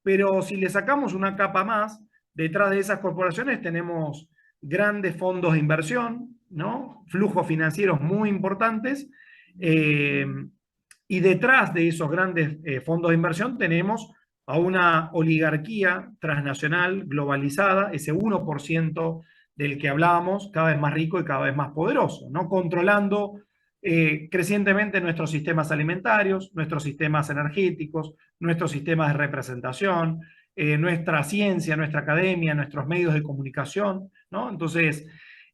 [SPEAKER 3] pero si le sacamos una capa más, detrás de esas corporaciones tenemos grandes fondos de inversión, ¿no? Flujos financieros muy importantes, y detrás de esos grandes fondos de inversión tenemos a una oligarquía transnacional globalizada, ese 1% del que hablábamos, cada vez más rico y cada vez más poderoso, ¿no? Controlando crecientemente nuestros sistemas alimentarios, nuestros sistemas energéticos, nuestros sistemas de representación, nuestra ciencia, nuestra academia, nuestros medios de comunicación, ¿no? Entonces,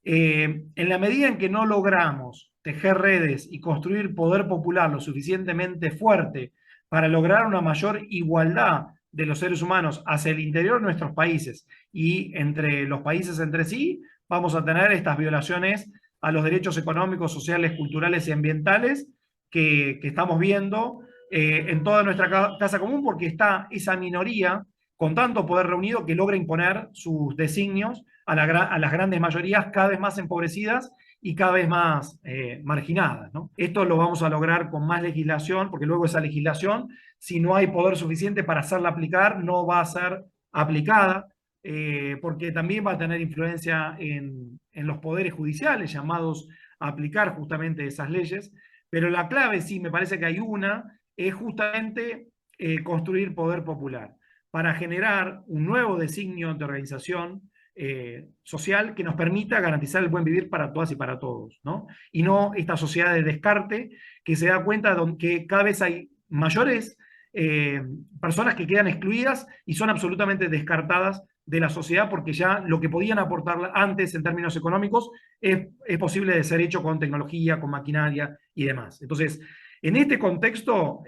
[SPEAKER 3] en la medida en que no logramos tejer redes y construir poder popular lo suficientemente fuerte para lograr una mayor igualdad de los seres humanos hacia el interior de nuestros países y entre los países entre sí, vamos a tener estas violaciones a los derechos económicos, sociales, culturales y ambientales que estamos viendo en toda nuestra casa común, porque está esa minoría con tanto poder reunido que logra imponer sus designios a las grandes mayorías cada vez más empobrecidas y cada vez más marginadas, ¿no? Esto lo vamos a lograr con más legislación, porque luego esa legislación, si no hay poder suficiente para hacerla aplicar, no va a ser aplicada, porque también va a tener influencia en los poderes judiciales llamados a aplicar justamente esas leyes. Pero la clave, sí, me parece que hay una, es justamente construir poder popular para generar un nuevo designio de organización social que nos permita garantizar el buen vivir para todas y para todos, ¿no? Y no esta sociedad de descarte que se da cuenta de que cada vez hay mayores personas que quedan excluidas y son absolutamente descartadas de la sociedad porque ya lo que podían aportar antes en términos económicos es posible de ser hecho con tecnología, con maquinaria y demás. Entonces, en este contexto,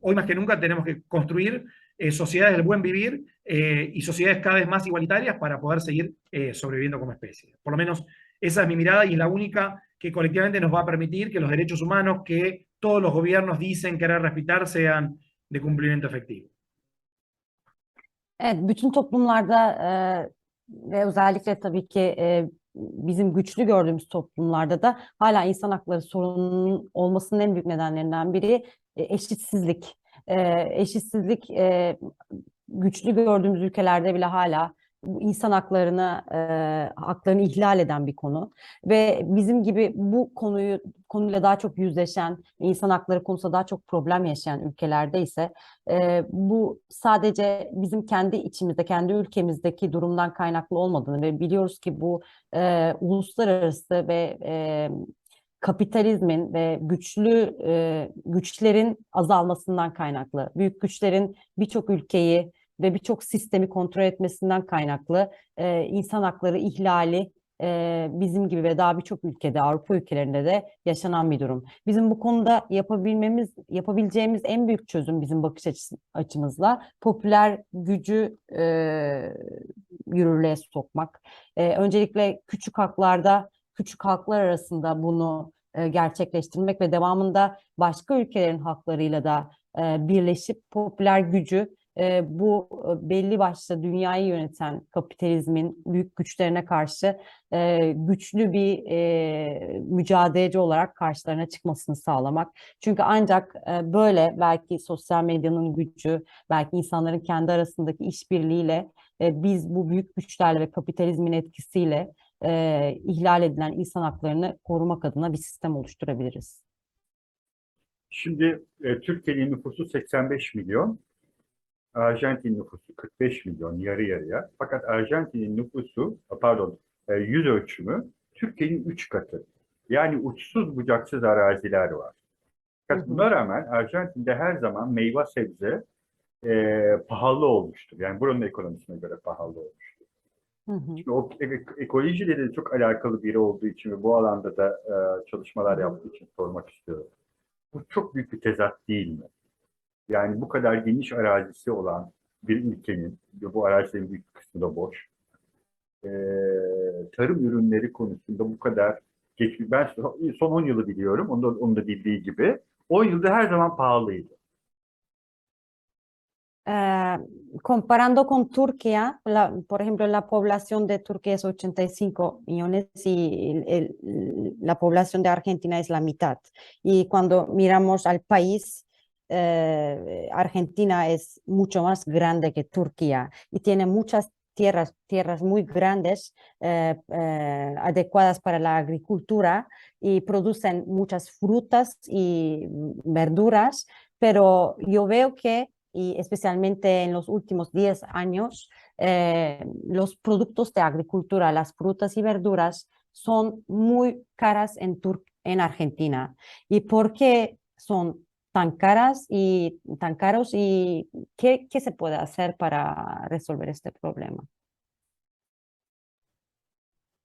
[SPEAKER 3] hoy más que nunca tenemos que construir sociedades del buen vivir y sociedades cada vez más igualitarias para poder seguir sobreviviendo como especie. Por lo menos esa es mi mirada y es la única que colectivamente nos va a permitir que los derechos humanos que todos los gobiernos dicen querer respetar sean de cumplimiento efectivo.
[SPEAKER 2] Evet, bütün toplumlarda ve özellikle tabii ki bizim güçlü gördüğümüz toplumlarda da hala insan hakları sorununun olmasının en büyük nedenlerinden biri eşitsizlik. Eşitsizlik güçlü gördüğümüz ülkelerde bile hala bu insan haklarını ihlal eden bir konu ve bizim gibi bu konuyla daha çok yüzleşen, insan hakları konusunda daha çok problem yaşayan ülkelerde ise bu sadece bizim kendi içimizde, kendi ülkemizdeki durumdan kaynaklı olmadığını ve biliyoruz ki bu uluslararası ve kapitalizmin ve güçlerin azalmasından kaynaklı, büyük güçlerin birçok ülkeyi ve birçok sistemi kontrol etmesinden kaynaklı insan hakları ihlali bizim gibi ve daha birçok ülkede, Avrupa ülkelerinde de yaşanan bir durum. Bizim bu konuda yapabileceğimiz en büyük çözüm bizim bakış açımızla popüler gücü yürürlüğe sokmak. Öncelikle küçük halklar arasında bunu gerçekleştirmek ve devamında başka ülkelerin halklarıyla da birleşip popüler gücü bu belli başlı dünyayı yöneten kapitalizmin büyük güçlerine karşı güçlü bir mücadeleci olarak karşılarına çıkmasını sağlamak. Çünkü ancak böyle belki sosyal medyanın gücü, belki insanların kendi arasındaki işbirliğiyle biz bu büyük güçlerle ve kapitalizmin etkisiyle ihlal edilen insan haklarını korumak adına bir sistem oluşturabiliriz.
[SPEAKER 1] Şimdi Türkiye'nin nüfusu 85 milyon. Arjantin nüfusu 45 milyon, yarı yarıya. Fakat Arjantin'in nüfusu, yüz ölçümü Türkiye'nin 3 katı. Yani uçsuz bucaksız araziler var. Fakat buna rağmen Arjantin'de her zaman meyve sebze pahalı olmuştur. Yani buranın ekonomisine göre pahalı olmuştur. Şimdi o ekolojiyle de çok alakalı biri olduğu için ve bu alanda da çalışmalar yaptığı için sormak istiyorum. Bu çok büyük bir tezat değil mi? Yani bu kadar geniş arazisi olan bir ülkenin, bu arazilerin büyük kısmı da boş, tarım ürünleri konusunda bu kadar ben son 10 yılı biliyorum, onu da bildiği gibi, 10 yılda her zaman pahalıydı.
[SPEAKER 2] Comparando con Turquía, por ejemplo, la población de Turquía es 85 millones y la población de Argentina es la mitad. Y cuando miramos al país, Argentina es mucho más grande que Turquía y tiene muchas tierras muy grandes, adecuadas para la agricultura y producen muchas frutas y verduras, pero yo veo que, y especialmente en los últimos 10 años, los productos de agricultura, las frutas y verduras, son muy caras en Argentina. ¿Y por qué son tan caros y qué se puede hacer para resolver este problema?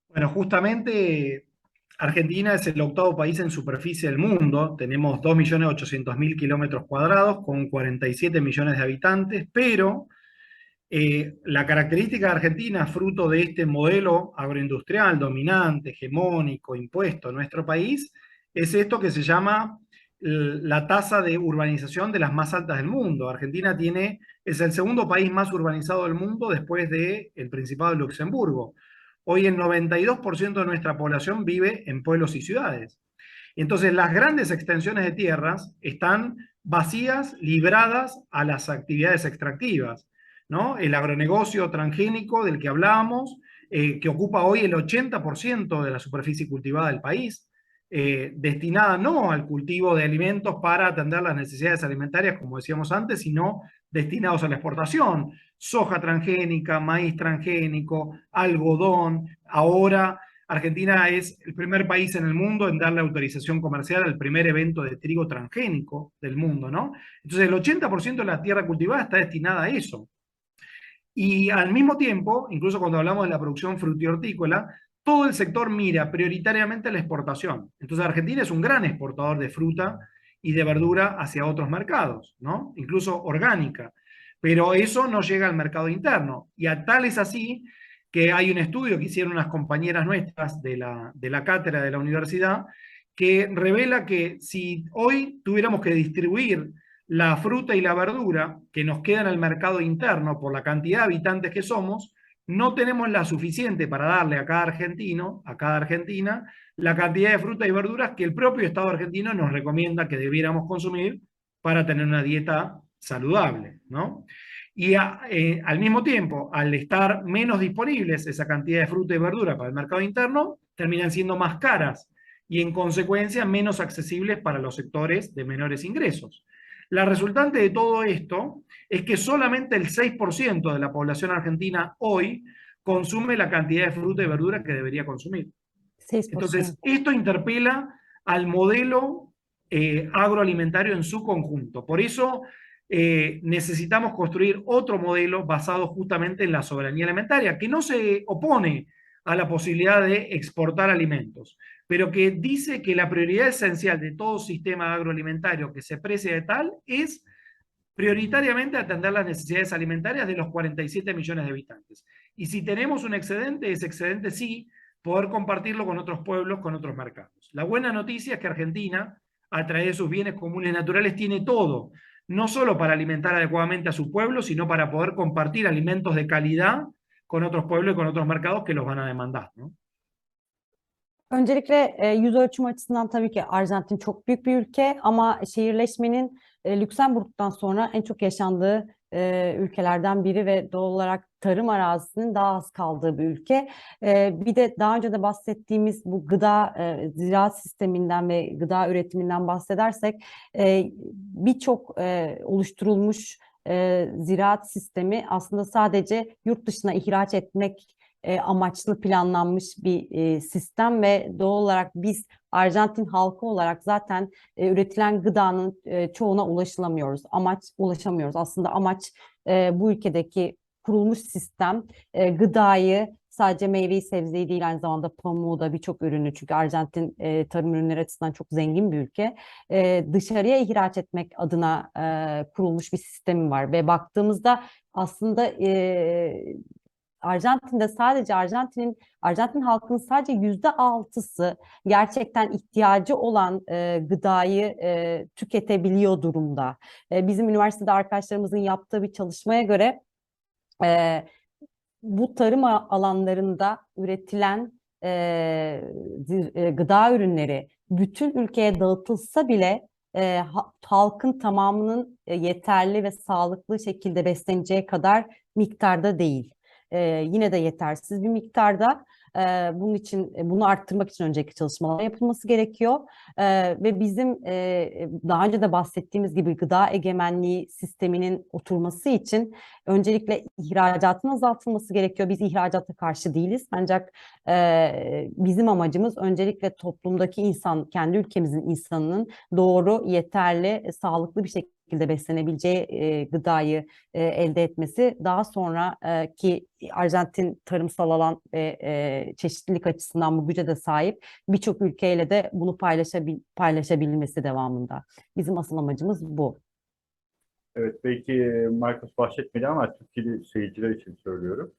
[SPEAKER 3] Bueno, justamente Argentina es el octavo país en superficie del mundo. Tenemos 2.800.000 kilómetros cuadrados con 47 millones de habitantes, pero la característica de Argentina, fruto de este modelo agroindustrial dominante, hegemónico, impuesto en nuestro país, es esto que se llama la tasa de urbanización de las más altas del mundo. Argentina es el segundo país más urbanizado del mundo después del Principado de Luxemburgo. Hoy el 92% de nuestra población vive en pueblos y ciudades. Entonces las grandes extensiones de tierras están vacías, libradas a las actividades extractivas, ¿no? El agronegocio transgénico del que hablábamos, que ocupa hoy el 80% de la superficie cultivada del país, destinada no al cultivo de alimentos para atender las necesidades alimentarias, como decíamos antes, sino destinados a la exportación, soja transgénica, maíz transgénico, algodón. Ahora Argentina es el primer país en el mundo en darle autorización comercial al primer evento de trigo transgénico del mundo, ¿no? Entonces el 80% de la tierra cultivada está destinada a eso. Y al mismo tiempo, incluso cuando hablamos de la producción frutícola, todo el sector mira prioritariamente a la exportación. Entonces Argentina es un gran exportador de fruta y de verdura hacia otros mercados, ¿no? Incluso orgánica. Pero eso no llega al mercado interno. Y a tal es así que hay un estudio que hicieron unas compañeras nuestras de la cátedra de la universidad que revela que si hoy tuviéramos que distribuir la fruta y la verdura que nos queda en el mercado interno por la cantidad de habitantes que somos, no tenemos la suficiente para darle a cada argentino, a cada argentina, la cantidad de fruta y verduras que el propio Estado argentino nos recomienda que debiéramos consumir para tener una dieta saludable, ¿no? Y al mismo tiempo, al estar menos disponibles esa cantidad de fruta y verdura para el mercado interno, terminan siendo más caras y en consecuencia menos accesibles para los sectores de menores ingresos. La resultante de todo esto es que solamente el 6% de la población argentina hoy consume la cantidad de fruta y verdura que debería consumir. Entonces,
[SPEAKER 2] 6%.
[SPEAKER 3] esto interpela al modelo agroalimentario en su conjunto. Por eso necesitamos construir otro modelo basado justamente en la soberanía alimentaria, que no se opone a la posibilidad de exportar alimentos, pero que dice que la prioridad esencial de todo sistema agroalimentario que se precie de tal es prioritariamente atender las necesidades alimentarias de los 47 millones de habitantes. Y si tenemos un excedente, ese excedente sí, poder compartirlo con otros pueblos, con otros mercados. La buena noticia es que Argentina, a través de sus bienes comunes naturales, tiene todo, no solo para alimentar adecuadamente a su pueblo, sino para poder compartir alimentos de calidad con otros pueblos y con otros mercados que los van a demandar, ¿no?
[SPEAKER 2] Öncelikle yüz ölçümü açısından tabii ki Arjantin çok büyük bir ülke ama şehirleşmenin Lüksemburg'dan sonra en çok yaşandığı ülkelerden biri ve doğal olarak tarım arazisinin daha az kaldığı bir ülke. Bir de daha önce de bahsettiğimiz bu ziraat sisteminden ve gıda üretiminden bahsedersek birçok oluşturulmuş ziraat sistemi aslında sadece yurt dışına ihraç etmek amaçlı planlanmış bir sistem ve doğal olarak biz Arjantin halkı olarak zaten üretilen gıdanın çoğuna ulaşamıyoruz. Aslında amaç bu ülkedeki kurulmuş sistem gıdayı sadece meyveyi sebzeyi değil aynı zamanda pamuğu da birçok ürünü çünkü Arjantin tarım ürünleri açısından çok zengin bir ülke dışarıya ihraç etmek adına kurulmuş bir sistemi var ve baktığımızda aslında Arjantin'de sadece Arjantin halkının sadece %6'sı gerçekten ihtiyacı olan gıdayı tüketebiliyor durumda. Bizim üniversitede arkadaşlarımızın yaptığı bir çalışmaya göre bu tarım alanlarında üretilen gıda ürünleri bütün ülkeye dağıtılsa bile halkın tamamının yeterli ve sağlıklı şekilde besleneceği kadar miktarda değil. Yine de yetersiz bir miktarda. Bunun için bunu arttırmak için öncelikle çalışmalar yapılması gerekiyor. Ve bizim daha önce de bahsettiğimiz gibi gıda egemenliği sisteminin oturması için öncelikle ihracatın azaltılması gerekiyor. Biz ihracata karşı değiliz. Ancak bizim amacımız öncelikle toplumdaki insan, kendi ülkemizin insanının doğru, yeterli, sağlıklı bir şekilde beslenebileceği gıdayı elde etmesi. Daha sonraki Arjantin tarımsal alan ve çeşitlilik açısından bu güce de sahip birçok ülkeyle de bunu paylaşabilmesi devamında. Bizim asıl amacımız bu.
[SPEAKER 1] Evet, belki Marcos bahsetmedi ama Türkiye'li seyirciler için söylüyorum.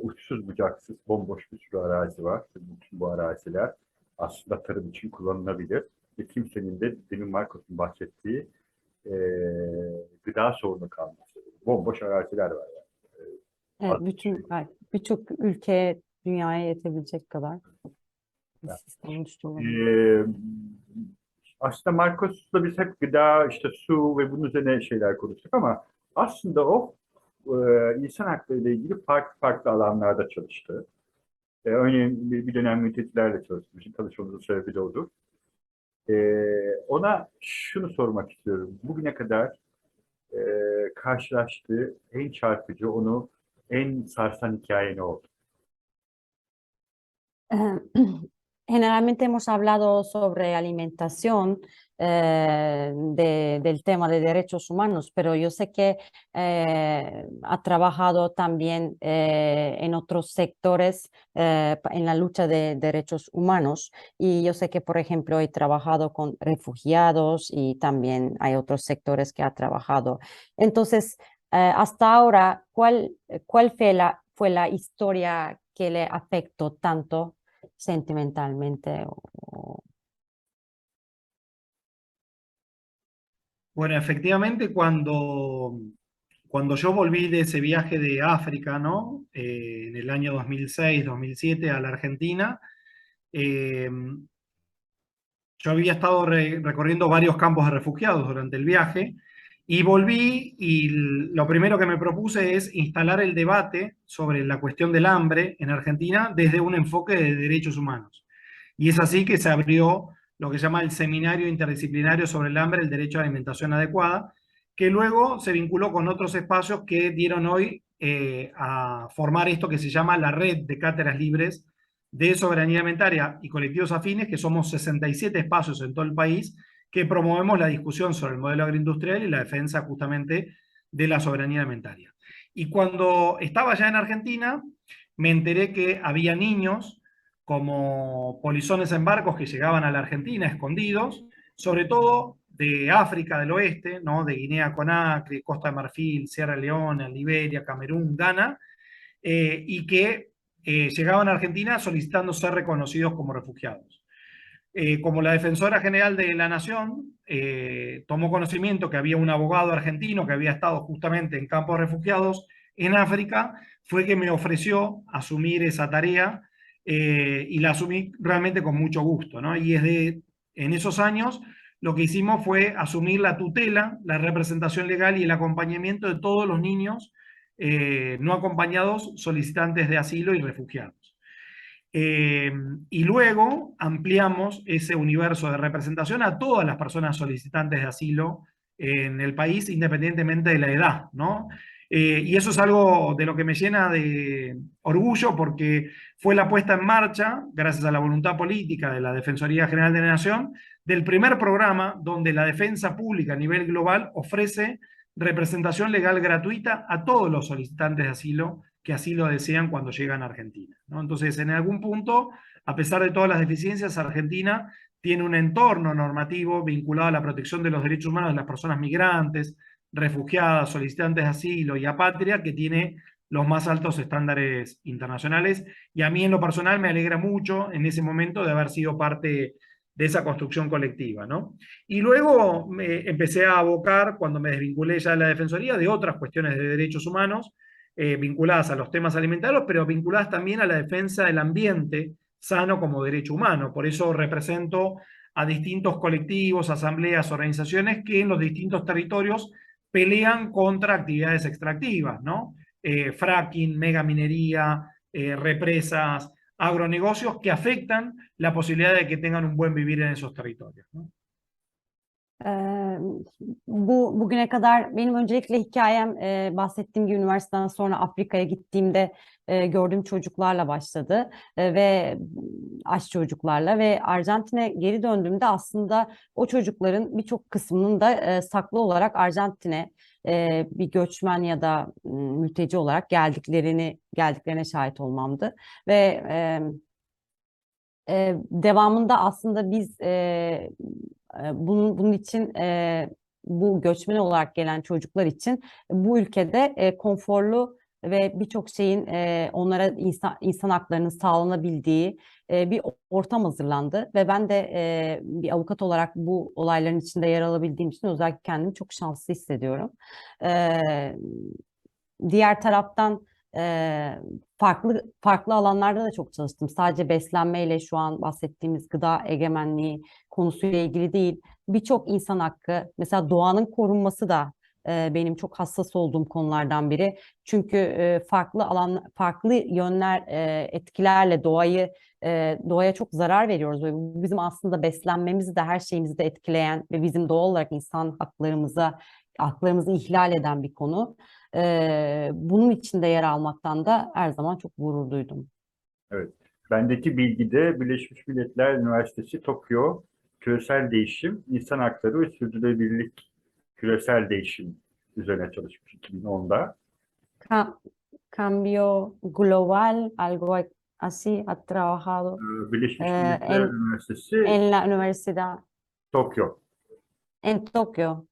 [SPEAKER 1] Uçsuz bucaksız bomboş bir sürü arazi var. Bütün bu araziler aslında tarım için kullanılabilir. Ve kimsenin de demin Marcos'un bahsettiği gıda sorunu kalması. Bomboş araziler var yani.
[SPEAKER 2] Evet, birçok ülkeye, dünyaya yetebilecek kadar bir sistem oluşturulabilir.
[SPEAKER 1] Aslında Marcos'la biz hep gıda, işte su ve bunun üzerine şeyler konuştuk ama aslında o insan hakları ile ilgili farklı alanlarda çalıştı. Örneğin bir dönem mültecilerle çalışmış. Çalışmamızın sebebi de odur. Ona şunu sormak istiyorum. Bugüne kadar karşılaştığı en çarpıcı, onu en sarsan hikaye ne oldu?
[SPEAKER 2] Eh, Generalmente hemos hablado sobre alimentación, del tema de derechos humanos, pero yo sé que ha trabajado también en otros sectores en la lucha de derechos humanos. Y yo sé que, por ejemplo, he trabajado con refugiados y también hay otros sectores que ha trabajado. Entonces, hasta ahora, ¿cuál fue la historia que le afectó tanto sentimentalmente?
[SPEAKER 3] Bueno, efectivamente, cuando yo volví de ese viaje de África, ¿no? En el año 2006, 2007 a la Argentina, eh, yo había estado recorriendo varios campos de refugiados durante el viaje y volví y lo primero que me propuse es instalar el debate sobre la cuestión del hambre en Argentina desde un enfoque de derechos humanos. Y es así que se abrió lo que se llama el Seminario Interdisciplinario sobre el Hambre, el Derecho a la Alimentación Adecuada, que luego se vinculó con otros espacios que dieron hoy a formar esto que se llama la Red de Cátedras Libres de Soberanía Alimentaria y Colectivos Afines, que somos 67 espacios en todo el país que promovemos la discusión sobre el modelo agroindustrial y la defensa justamente de la soberanía alimentaria. Y cuando estaba ya en Argentina, me enteré que había niños como polizones en barcos que llegaban a la Argentina escondidos, sobre todo de África del Oeste, ¿no? De Guinea Conakry, Costa de Marfil, Sierra Leona, Liberia, Camerún, Ghana, y que llegaban a Argentina solicitando ser reconocidos como refugiados. Como la Defensora General de la Nación tomó conocimiento que había un abogado argentino que había estado justamente en campos de refugiados en África, fue que me ofreció asumir esa tarea y la asumí realmente con mucho gusto, ¿no? Y en esos años lo que hicimos fue asumir la tutela, la representación legal y el acompañamiento de todos los niños no acompañados solicitantes de asilo y refugiados. Y luego ampliamos ese universo de representación a todas las personas solicitantes de asilo en el país, independientemente de la edad, ¿no? Y eso es algo de lo que me llena de orgullo porque fue la puesta en marcha, gracias a la voluntad política de la Defensoría General de la Nación, del primer programa donde la defensa pública a nivel global ofrece representación legal gratuita a todos los solicitantes de asilo que así lo desean cuando llegan a Argentina, ¿no? Entonces, en algún punto, a pesar de todas las deficiencias, Argentina tiene un entorno normativo vinculado a la protección de los derechos humanos de las personas migrantes, refugiadas, solicitantes de asilo y apatria, que tiene los más altos estándares internacionales. Y a mí en lo personal me alegra mucho en ese momento de haber sido parte de esa construcción colectiva, ¿no? Y luego me empecé a abocar, cuando me desvinculé ya de la Defensoría, de otras cuestiones de derechos humanos, vinculadas a los temas alimentarios, pero vinculadas también a la defensa del ambiente sano como derecho humano. Por eso represento a distintos colectivos, asambleas, organizaciones que en los distintos territorios pelean contra actividades extractivas, ¿no? Fracking, megaminería, represas, agronegocios que afectan la posibilidad de que tengan un buen vivir en esos territorios, ¿no?
[SPEAKER 2] Bugüne kadar benim öncelikle hikayem bahsettiğim gibi üniversiteden sonra Afrika'ya gittiğimde gördüğüm çocuklarla başladı ve aç çocuklarla ve Arjantin'e geri döndüğümde aslında o çocukların birçok kısmının da saklı olarak Arjantin'e bir göçmen ya da mülteci olarak geldiklerine şahit olmamdı ve devamında aslında biz bunun için bu göçmen olarak gelen çocuklar için bu ülkede konforlu ve birçok şeyin onlara insan haklarının sağlanabildiği bir ortam hazırlandı ve ben de bir avukat olarak bu olayların içinde yer alabildiğim için özellikle kendimi çok şanslı hissediyorum. Diğer taraftan farklı alanlarda da çok çalıştım. Sadece beslenmeyle şu an bahsettiğimiz gıda egemenliği konusuyla ilgili değil. Birçok insan hakkı, mesela doğanın korunması da benim çok hassas olduğum konulardan biri. Çünkü farklı yönler, etkilerle doğaya çok zarar veriyoruz ve bu bizim aslında beslenmemizi de her şeyimizi de etkileyen ve bizim doğal olarak insan haklarımıza haklarımızı ihlal eden bir konu. Bunun içinde yer almaktan da her zaman çok gurur duydum.
[SPEAKER 1] Evet. Bendeki bilgide Birleşmiş Milletler Üniversitesi Tokyo Küresel Değişim, İnsan Hakları ve Sürdürülebilirlik Küresel Değişim üzerine çalışmış 2010'da.
[SPEAKER 2] Ca- Cambio global, algo así, ha trabajado
[SPEAKER 1] Birleşmiş
[SPEAKER 2] eh,
[SPEAKER 1] Milletler Üniversitesi
[SPEAKER 2] en la universidad
[SPEAKER 1] Tokyo.
[SPEAKER 2] en Tokio.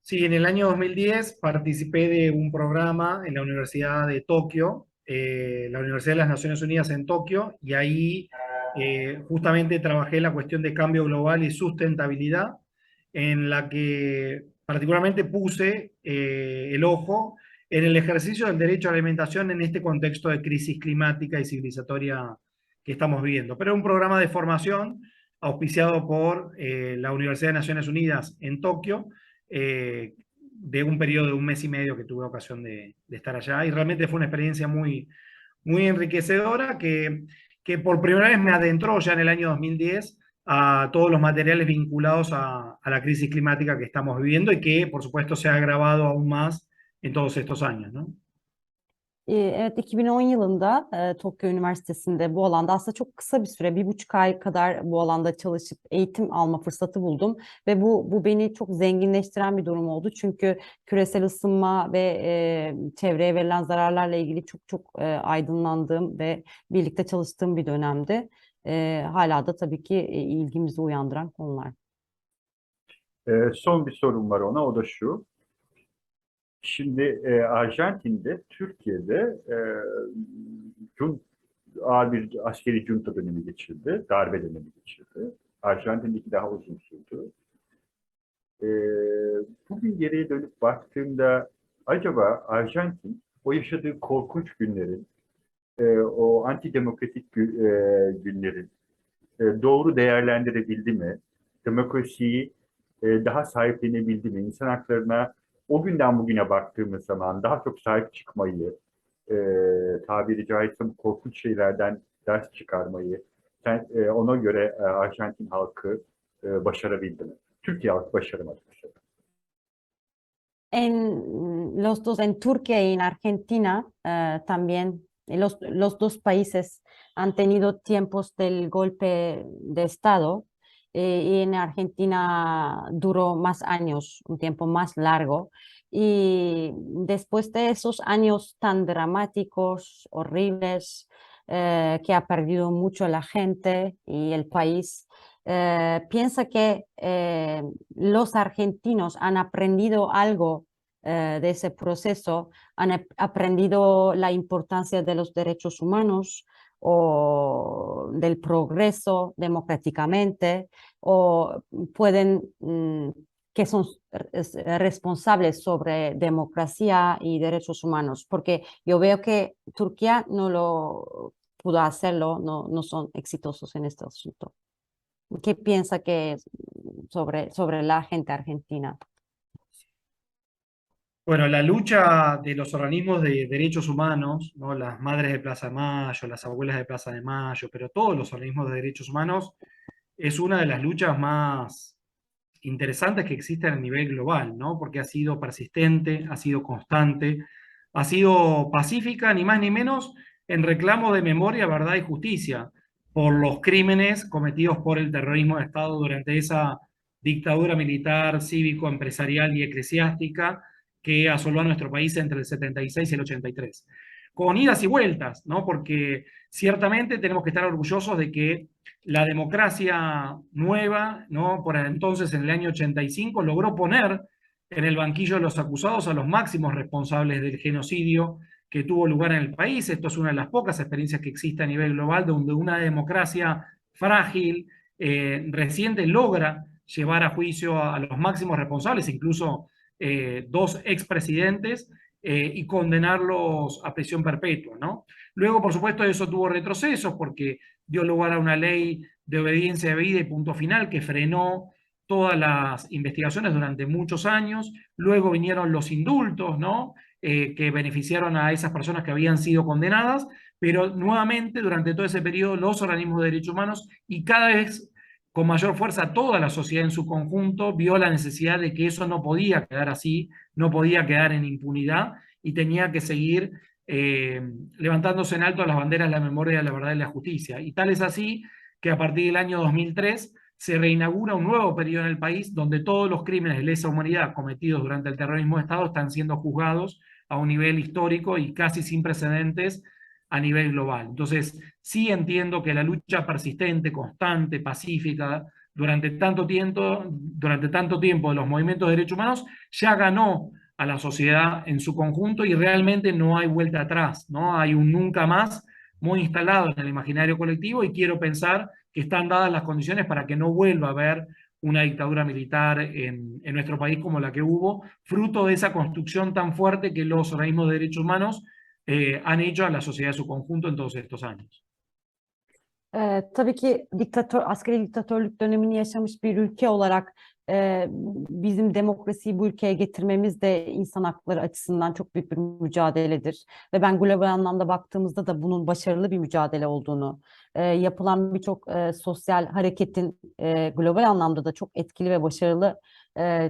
[SPEAKER 3] Sí, en el año 2010 participé de un programa en la Universidad de Tokio, la Universidad de las Naciones Unidas en Tokio, y ahí justamente trabajé la cuestión de cambio global y sustentabilidad, en la que particularmente puse el ojo en el ejercicio del derecho a la alimentación en este contexto de crisis climática y civilizatoria que estamos viviendo. Pero era un programa de formación auspiciado por la Universidad de Naciones Unidas en Tokio, de un periodo de un mes y medio que tuve ocasión de estar allá, y realmente fue una experiencia muy, muy enriquecedora que por primera vez me adentró ya en el año 2010 a todos los materiales vinculados a la crisis climática que estamos viviendo y que por supuesto se ha agravado aún más en todos estos años, ¿no?
[SPEAKER 2] Evet, 2010 yılında Tokyo Üniversitesi'nde bu alanda aslında çok kısa bir süre, 1,5 ay kadar bu alanda çalışıp eğitim alma fırsatı buldum. Ve bu beni çok zenginleştiren bir durum oldu. Çünkü küresel ısınma ve çevreye verilen zararlarla ilgili çok aydınlandığım ve birlikte çalıştığım bir dönemdi. Hala da tabii ki ilgimizi uyandıran konular.
[SPEAKER 1] Son bir sorum var ona, o da şu. Şimdi Arjantin'de, Türkiye'de cun, ağır bir askeri junta dönemi geçirdi, darbe dönemi geçirdi. Arjantin'deki daha uzun sürdü. E, Bugün geriye dönüp baktığımda acaba Arjantin o yaşadığı korkunç günlerin, o antidemokratik günlerin doğru değerlendirebildi mi? Demokrasiyi daha sahiplenebildi mi? İnsan haklarına o günden bugüne baktığımız zaman daha çok sahip çıkmayı, e, tabiri caizse bu korkunç şeylerden ders çıkarmayı, ona göre Arjantin halkı başarabildi mi? Türkiye halkı başaramadı bu sefer.
[SPEAKER 2] Los dos, en Turquía y en Argentina, también los dos países han tenido tiempos del golpe de Estado, y en Argentina duró más años, un tiempo más largo. Y después de esos años tan dramáticos, horribles, que ha perdido mucho la gente y el país, piensa que los argentinos han aprendido algo de ese proceso, han aprendido la importancia de los derechos humanos o del progreso democráticamente, o pueden, que son responsables sobre democracia y derechos humanos, porque yo veo que Turquía no lo pudo hacerlo, no son exitosos en este asunto. ¿Qué piensa que sobre la gente argentina?
[SPEAKER 3] Bueno, la lucha de los organismos de derechos humanos, ¿no? Las madres de Plaza de Mayo, las abuelas de Plaza de Mayo, pero todos los organismos de derechos humanos, es una de las luchas más interesantes que existen a nivel global, ¿no? Porque ha sido persistente, ha sido constante, ha sido pacífica, ni más ni menos, en reclamo de memoria, verdad y justicia por los crímenes cometidos por el terrorismo de Estado durante esa dictadura militar, cívico, empresarial y eclesiástica que asoló a nuestro país entre el 76 y el 83. Con idas y vueltas, ¿no? Porque ciertamente tenemos que estar orgullosos de que la democracia nueva, ¿no? Por entonces, en el año 85, logró poner en el banquillo de los acusados a los máximos responsables del genocidio que tuvo lugar en el país. Esto es una de las pocas experiencias que existe a nivel global donde una democracia frágil, reciente, logra llevar a juicio a los máximos responsables, incluso dos expresidentes, y condenarlos a prisión perpetua, ¿no? Luego, por supuesto, eso tuvo retrocesos porque dio lugar a una ley de obediencia debida y punto final que frenó todas las investigaciones durante muchos años. Luego vinieron los indultos, ¿no? Que beneficiaron a esas personas que habían sido condenadas, pero nuevamente durante todo ese periodo los organismos de derechos humanos, y cada vez con mayor fuerza toda la sociedad en su conjunto vio la necesidad de que eso no podía quedar así, no podía quedar en impunidad y tenía que seguir levantándose en alto las banderas de la memoria, de la verdad y la justicia. Y tal es así que a partir del año 2003 se reinaugura un nuevo periodo en el país donde todos los crímenes de lesa humanidad cometidos durante el terrorismo de Estado están siendo juzgados a un nivel histórico y casi sin precedentes a nivel global. Entonces, sí entiendo que la lucha persistente, constante, pacífica, durante tanto tiempo de los movimientos de derechos humanos ya ganó a la sociedad en su conjunto y realmente no hay vuelta atrás, ¿no? Hay un nunca más muy instalado en el imaginario colectivo y quiero pensar que están dadas las condiciones para que no vuelva a haber una dictadura militar en nuestro país como la que hubo, fruto de esa construcción tan fuerte que los organismos de derechos humanos han hecho a la sociedad en su conjunto en todos estos años.
[SPEAKER 2] Tabii ki askeri diktatörlük dönemini yaşamış bir ülke olarak bizim demokrasiyi bu ülkeye getirmemiz de insan hakları açısından çok büyük bir mücadeledir. Ve ben global anlamda baktığımızda da bunun başarılı bir mücadele olduğunu, yapılan birçok sosyal hareketin global anlamda da çok etkili ve başarılı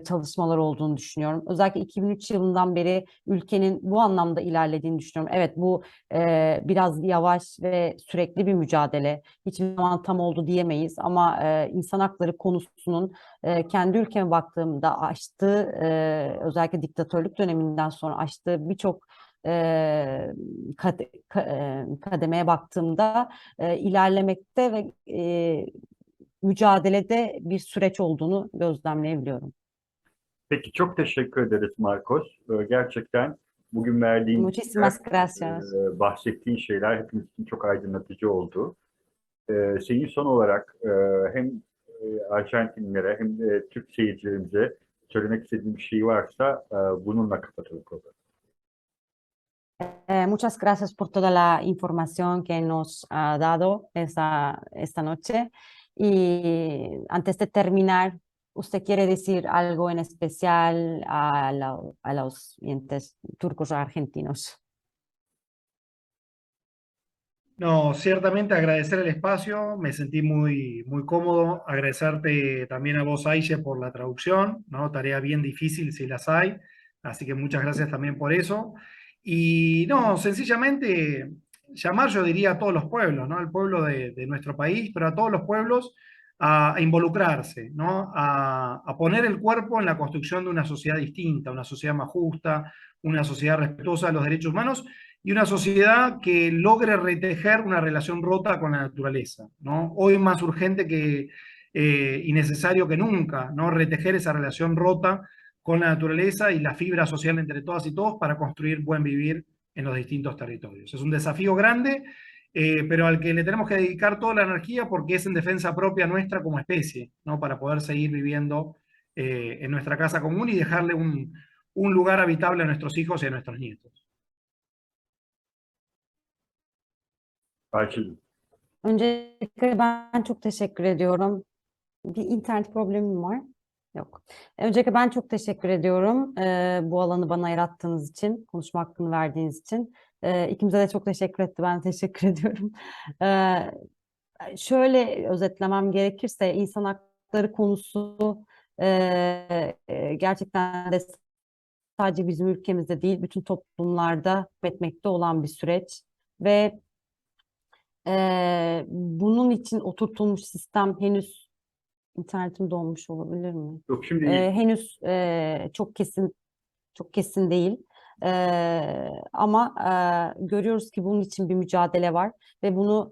[SPEAKER 2] çalışmalar olduğunu düşünüyorum. Özellikle 2003 yılından beri ülkenin bu anlamda ilerlediğini düşünüyorum. Evet, bu biraz yavaş ve sürekli bir mücadele. Hiçbir zaman tam oldu diyemeyiz ama insan hakları konusunun kendi ülkeme baktığımda açtığı özellikle diktatörlük döneminden sonra açtığı birçok kademeye baktığımda ilerlemekte ve mücadelede bir süreç olduğunu gözlemleyebiliyorum.
[SPEAKER 1] Peki çok teşekkür ederiz Marcos. Gerçekten bugün verdiğin
[SPEAKER 2] Muchísimas gracias.
[SPEAKER 1] bahsettiğin şeyler hepimiz için çok aydınlatıcı oldu. Senin son olarak hem Arjantinlilere hem de Türk seyircilerimize söylemek istediğin bir şey varsa bununla kapatalım programı.
[SPEAKER 2] Muchas gracias por toda la información que nos ha dado esta noche. Y antes de terminar, ¿usted quiere decir algo en especial a los oyentes turcos o argentinos?
[SPEAKER 3] No, ciertamente agradecer el espacio, me sentí muy, muy cómodo, agradecerte también a vos, Aiche, por la traducción, ¿no? Tarea bien difícil si las hay, así que muchas gracias también por eso. Y no, sencillamente llamar, yo diría, a todos los pueblos, ¿no? Al pueblo de nuestro país, pero a todos los pueblos a involucrarse, ¿no? A poner el cuerpo en la construcción de una sociedad distinta, una sociedad más justa, una sociedad respetuosa de los derechos humanos y una sociedad que logre retejer una relación rota con la naturaleza, ¿no? Hoy más urgente y necesario que nunca, ¿no? Retejer esa relación rota con la naturaleza y la fibra social entre todas y todos para construir buen vivir en los distintos territorios. Es un desafío grande, pero al que le tenemos que dedicar toda la energía porque es en defensa propia nuestra como especie, ¿no? Para poder seguir viviendo en nuestra casa común y dejarle un lugar habitable a nuestros hijos y a nuestros nietos.
[SPEAKER 1] Ayşe,
[SPEAKER 2] Öncelikle ben çok teşekkür ediyorum. Bir internet problemim var. Yok. Öncelikle ben çok teşekkür ediyorum bu alanı bana yarattığınız için, konuşma hakkını verdiğiniz için. İkimize de çok teşekkür etti. Ben teşekkür ediyorum. Şöyle özetlemem gerekirse insan hakları konusu gerçekten de sadece bizim ülkemizde değil, bütün toplumlarda etmekte olan bir süreç ve bunun için oturtulmuş sistem henüz internetim donmuş olabilir mi?
[SPEAKER 1] yok şimdi iyi.
[SPEAKER 2] Henüz çok kesin değil. Ama görüyoruz ki bunun için bir mücadele var ve bunu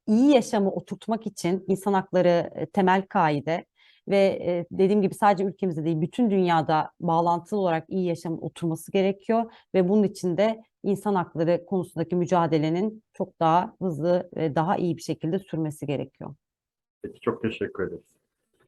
[SPEAKER 2] iyi yaşamı oturtmak için insan hakları temel kaide ve dediğim gibi sadece ülkemizde değil bütün dünyada bağlantılı olarak iyi yaşamın oturması gerekiyor ve bunun için de insan hakları konusundaki mücadelenin çok daha hızlı ve daha iyi bir şekilde sürmesi gerekiyor.
[SPEAKER 1] Peki çok teşekkür ederiz.